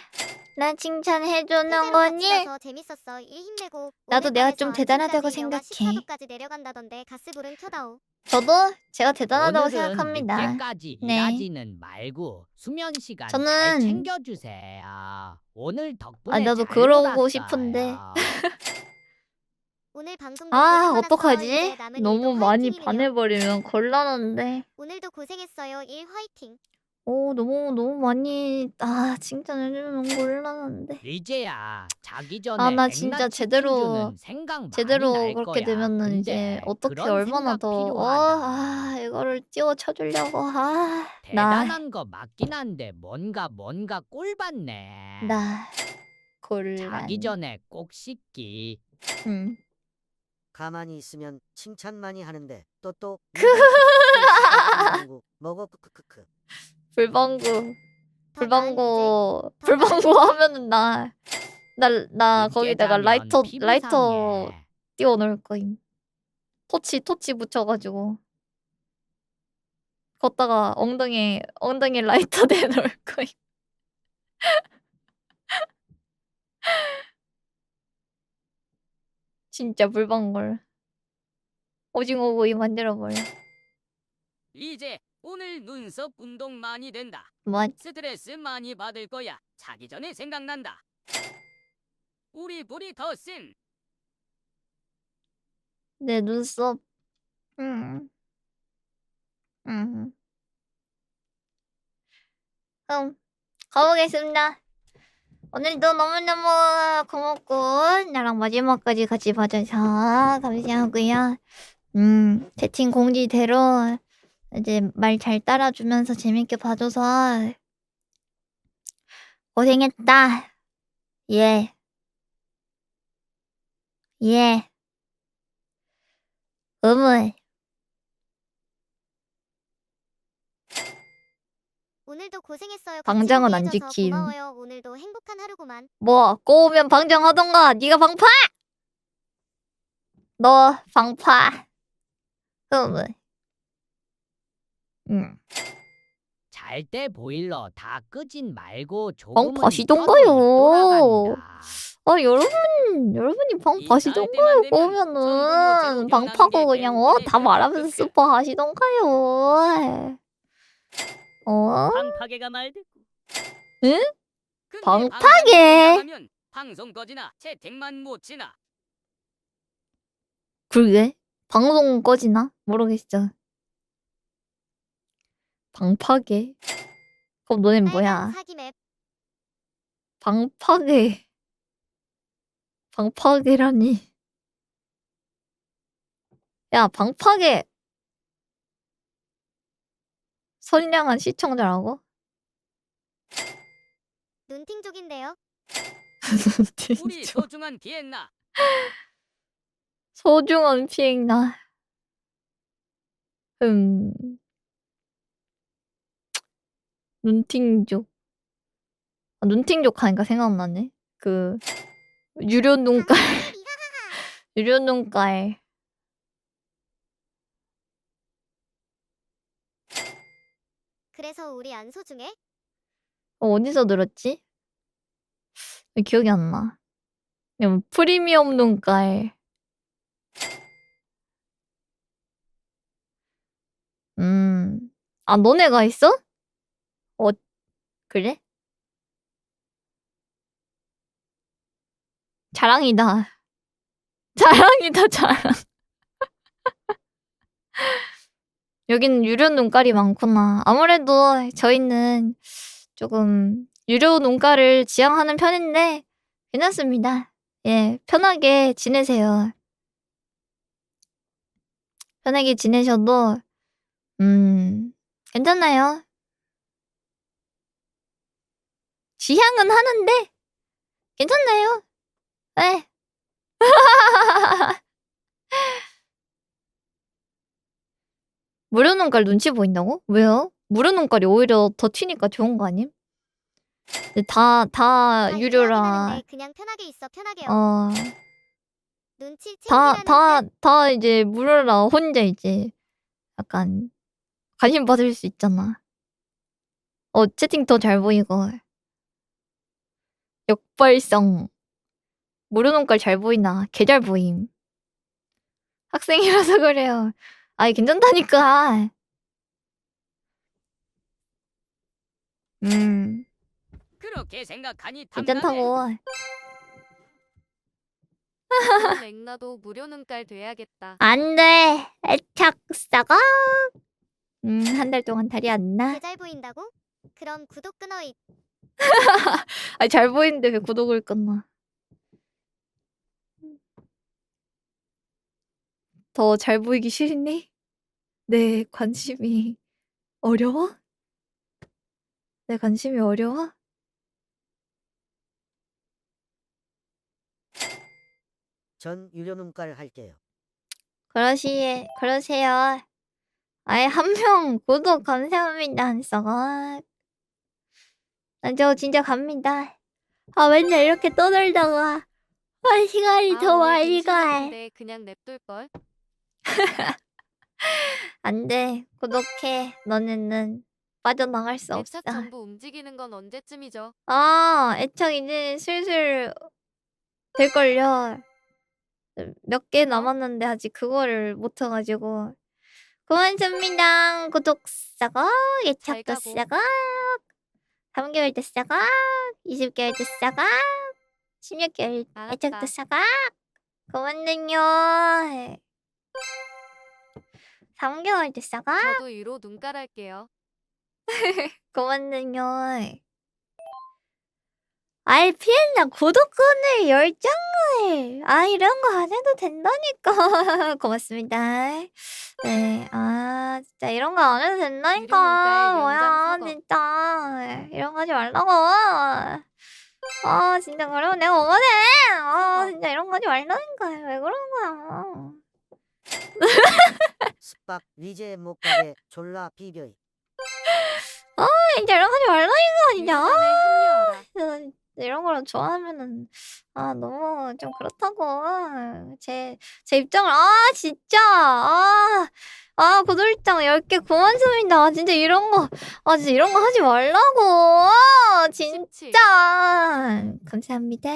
나 칭찬해주는 실제로 거니? 같이 가서 재밌었어. 일 힘내고. 나도 오늘 내가 밤에서 좀 대단하다고 아침까지 영하 생각해. 14도까지 내려간다던데 가스불은 켜다오. 저도 제가 대단하다고 오늘은 생각합니다. 늦게까지 네. 일하지는 말고 수면 시간 잘 저는- 챙겨주세요. 오늘 덕분에 나도 잘 그러고 놀았어요. 싶은데. 오늘 방송도 고생 많았어. 어떡하지? 이제 남은 너무 일도 많이 화이팅이네요. 반해버리면 곤란한데. 오늘도 고생했어요. 일 화이팅. 너무 많이 칭찬해주면 곤란한데. 리제야, 자기 전에 나 진짜 백날 제대로- 치킨 주는 생각 많이 제대로 날 그렇게 거야. 되면은 근데 이제 어떻게 그런 얼마나 생각 더 필요하다. 이거를 띄워 쳐주려고 나 대단한 거 맞긴 한데 뭔가 꼴받네. 곤란. 자기 전에 꼭 씻기. 응. 가만히 있으면 칭찬 많이 하는데 또 먹어 크크크크. 불방구 더 나은 불방구 더 나은 불방구 하면은 나 거기다가 늦게 라이터 자면 피부 상해. 띄워 놓을 거임. 토치 붙여가지고 걷다가 엉덩이 라이터 대놓을 거임. 진짜 불방울. 오징어 구이 만들어버려. 이제 오늘 눈썹 운동 많이 된다. 뭐? 스트레스 많이 받을 거야. 자기 전에 생각난다. 우리 불이 더 심. 내 눈썹. 그럼 가보겠습니다. 오늘도 너무너무 고맙고 나랑 마지막까지 같이 봐줘서 감사하고요. 채팅 공지대로 이제 말 잘 따라주면서 재밌게 봐줘서 고생했다. 예. 오늘도 고생했어요. 방장은 같이 안 함께해줘서 지킴. 고마워요. 오늘도 행복한 하루구만. 뭐 꼬우면 방정하던가. 네가 방파. 너 방파. 잘 때 보일러 다 끄진 말고 조금은 파시던가요. 켜도 돌아간다. 여러분이 방 이 파시던가요. 날 때만 되면 꼬우면은 전부 방 노트로 파고 기억나는 게 그냥 배우분의 다 말하면서 별표. 스포 하시던가요. 방파개가 말대꾸. 근데 방파게. 방송 방송 꺼지나 채팅만 못 치나. 그러게. 방송 꺼지나? 모르겠어. 방파게. 그럼 너넨 빨간 뭐야? 사기 맵. 방파게. 방파게라니. 야, 방파게. 선량한 시청자라고? 눈팅족인데요. 우리 소중한 비엔나. 소중한 피행나. 눈팅족. 아, 눈팅족 하니까 생각나네. 그 유료 눈깔. 유료 눈깔. 그래서 우리 안 소중해? 어디서 들었지? 기억이 안 나. 그냥 프리미엄 눈깔. 아, 너네가 있어? 그래? 자랑이다. 자랑이다, 자랑. 여기는 유료 눈깔이 많구나. 아무래도 저희는 조금 유료 눈깔을 지향하는 편인데 괜찮습니다. 예, 편하게 지내세요. 편하게 지내셔도 괜찮아요. 지향은 하는데 괜찮나요? 네. 무료 눈깔 눈치 보인다고? 왜요? 무료 눈깔이 오히려 더 튀니까 좋은 거 아님? 근데 다 다 유료라. 하는데 그냥 편하게 있어 편하게요. 눈치 다 이제 무료라 혼자 이제 약간 관심 받을 수 있잖아. 채팅 더 잘 보이고. 역발성. 무료 눈깔 잘 보이나? 개 잘 보임. 학생이라서 그래요. 아이, 괜찮다니까. 그렇게 생각하니 탐나네. 괜찮다고. 그럼 앵나도 무료 눈깔 돼야겠다. 안 돼. 애착 싸가. 한 달 동안 달이 안 나. 개잘 보인다고? 그럼 구독 끊어. 아니, 잘 보이는데 왜 구독을 끊나? 더 잘 보이기 싫니? 내 관심이 어려워? 내 관심이 어려워? 전 유료 눈깔 할게요. 그러세요. 아예 한 명 구독 감사합니다. 싸가. 저 진짜 갑니다. 아, 맨날 이렇게 떠들다가 시간이 더 오늘 많이 가. 김치전인데 그냥 냅둘 걸. 안 돼. 구독해. 너네는 빠져나갈 수 없어. 애착 전부 움직이는 건 언제쯤이죠? 아, 애착 이제 슬슬 될걸요. 몇 개 남았는데 아직 그거를 못 해가지고. 고맙습니다. 구독 싸가, 애착도 가고. 싸가, 3개월도 싸가, 20개월도 싸가, 16개월 알았다. 애착도 싸가. 고맙네요. 3개월도 싸가. 저도 유로 눈깔 할게요. 고맙네요. 아이, 피했나 구독권을 10장을. 아, 이런 거 안 해도 된다니까. 고맙습니다. 네, 아, 진짜 이런 거 안 해도 된다니까. 이러는 뭐야, 연장 진짜. 이런 거 하지 말라고. 아, 진짜 그러면 내가 뭐가 돼? 아, 진짜 이런 거 하지 말라니까. 왜 그러는 거야. 스빡 리제 못 가게 졸라 비벼이. 진짜 이런 거 하지 말라니까, 진짜. 유로단에 합류하라. 이런 거를 좋아하면은 너무 좀 그렇다고. 제 입장을 진짜 구독장 10개 고맙습니다. 진짜 이런 거 진짜 이런 거 하지 말라고. 진짜 17. 감사합니다.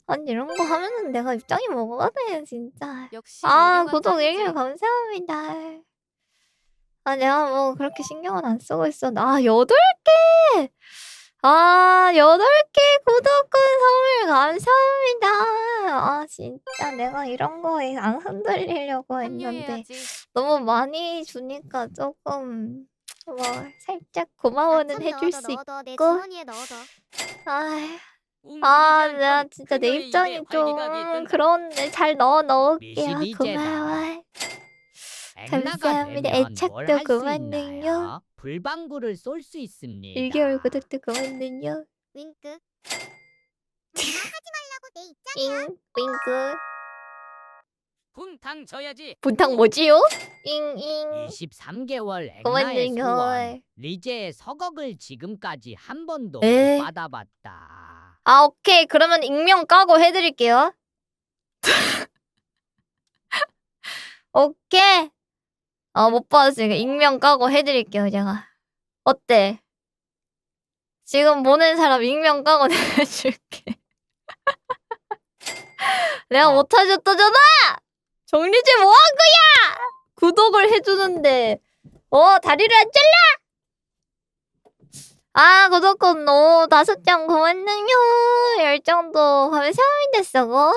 아니, 이런 거 하면은 내가 입장이 뭐가 돼, 진짜. 역시 유료가 구독 짱이지. 1개 감사합니다. 내가 뭐 그렇게 신경은 안 쓰고 있어. 8개! 8개 구독권 선물 감사합니다. 진짜 내가 이런 거에 안 흔들리려고 했는데 합류해야지. 너무 많이 주니까 조금 뭐 살짝 고마워는 해줄 수 넣어둬. 내 있고. 주머니에 넣어둬. 내가 진짜 내 입장이 좀 그런데 잘 넣을게요. 미시리제다. 고마워. 앵나가 감사합니다. 되면 애착도 뭘 할 수 그만해요. 있나요? 불방구를 쏠 수 있습니다. 1개월 구독도 그만든요. 윙크. 하지 말라고 내 입장이야. 잉 윙크. 까고 해드릴게요, 제가. 어때? 지금 보는 사람 익명 까고 내줄게. 내가 못하셨다잖아! 정리지 뭐 한 거야! 구독을 해주는데, 다리를 안 잘라! 아, 구독권 5장 고맙네요. 10장도 감사합니다, 썩어.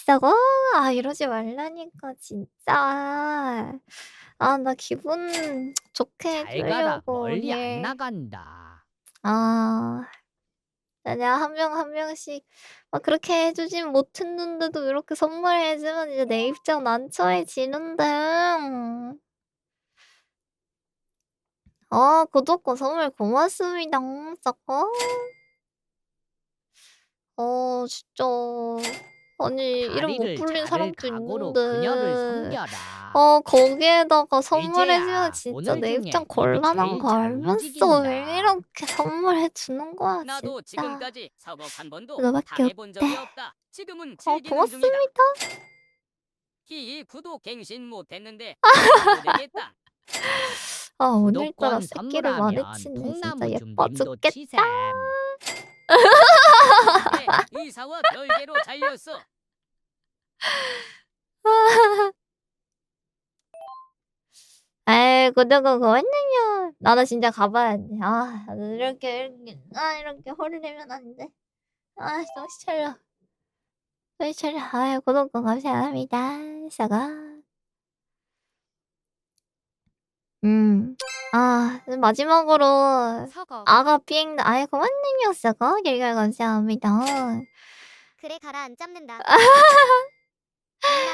썩어. 아, 이러지 말라니까, 진짜. 아, 나 기분 좋게 잘 가라. 해주려고. 멀리 오늘. 안 나간다. 아, 내가 한 명 한 명씩 막 그렇게 해주진 못했는데도 이렇게 선물해주면 이제 내 입장 난처해지는데. 구독권 선물 고맙습니다. 썩어. 진짜. 아니, 이름 못 다리를 불린 자를 사람도 각오로 그녀를 있는데. 섬겨라. 거기에다가 선물해주면 의제야, 진짜 오늘 내 중에 입장 입이 곤란한 제일 거 잘 알면서 움직인다. 왜 이렇게 선물해주는 거야, 나도 진짜. 지금까지 서거 한 번도 그거밖에 당해본 적이 없대. 없다. 지금은 즐기는 중이다. 고맙습니다. 히 구독 갱신 못했는데 해도 되겠다. 오늘따라 구독권 새끼를 많이 선물하면 치네. 진짜 통나무 좀 예뻐 님도 죽겠다. 치셈. 그래, 의사와 별개로 잘렸어. 아이, 구독은 고맙네요. 나도 진짜 가봐야 돼. 이렇게 허를 내면 안 돼. 정신 차려. 정신 차려. 구독권 감사합니다. 사과. 마지막으로 서거. 아가 비행 고맙네요. 사과. 결결 감사합니다. 그래 가라 안 잡는다. 나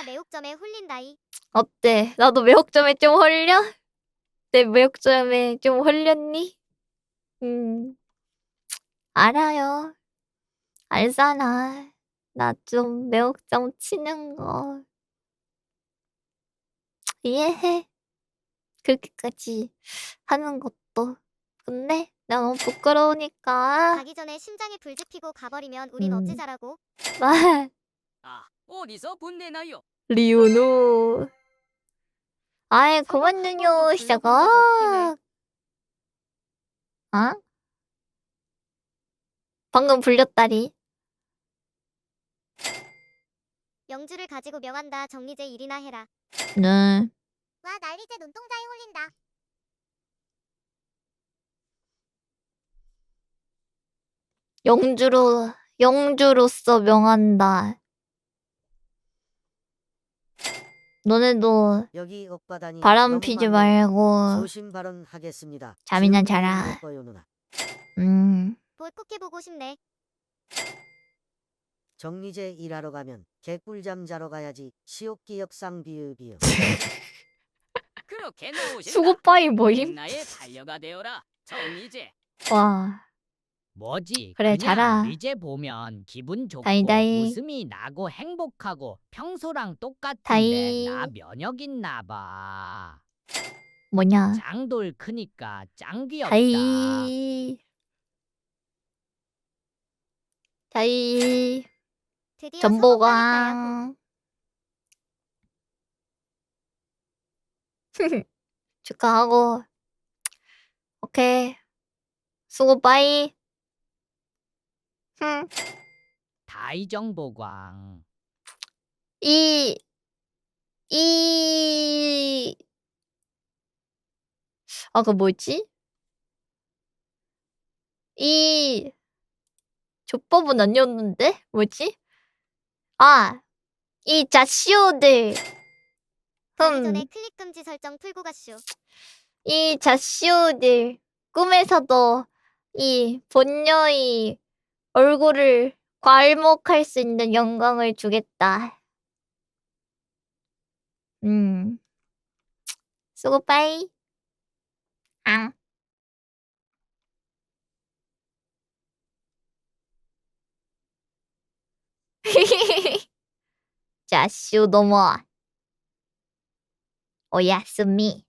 매혹점에 홀린다이. 어때? 나도 매혹점에 좀 홀려? 내 매혹점에 좀 홀렸니? 알아요. 알잖아. 나 좀 매혹점 치는 거. 이해해. 그렇게까지 하는 것도. 근데 나 너무 부끄러우니까. 가기 전에 심장에 불 지피고 가버리면 우린 음. 어찌자라고. 말. 아, 어디서 분내나요? 리오노. 아이, 서거 한 번도 고맙네요. 불러본 적 시작아. 방금 불렸다리. 영주를 가지고 명한다. 정리제 일이나 해라. 네. 와 난리제 눈동자에 홀린다. 영주로서 명한다. 너네도 여기 억바다니 바람 너무 피지 많네요. 말고 소신 발언하겠습니다. 잠이나 지금 자라. 보이는 거요, 누나. 볼코케 보고 싶네. 정리제 일하러 가면 개꿀잠 자러 가야지. 시옥기 역상 비읍이요. 그렇게 나오신다. 수고빠이 모임? 나의 반려가 되어라. 정이제. 와. 뭐지? 그래, 그냥 자라. 리제 보면 기분 좋고 다이다이. 웃음이 나고 행복하고 평소랑 똑같은데 다이. 나 면역 있나 봐. 뭐냐? 장돌 크니까 짱 귀엽다. 다이. 드디어 전보강. 축하하고. 오케이. 수고 빠이. 다이정보광. 그 뭐였지? 조법은 아니었는데? 뭐지? 이 자시오들. 가기 전에 클릭 금지 설정 풀고 가쇼. 이 자시오들. 꿈에서도 이 본녀의 얼굴을 괄목할 수 있는 영광을 주겠다. 수고 빠이. 앙. 자슈 도모. 오야스미.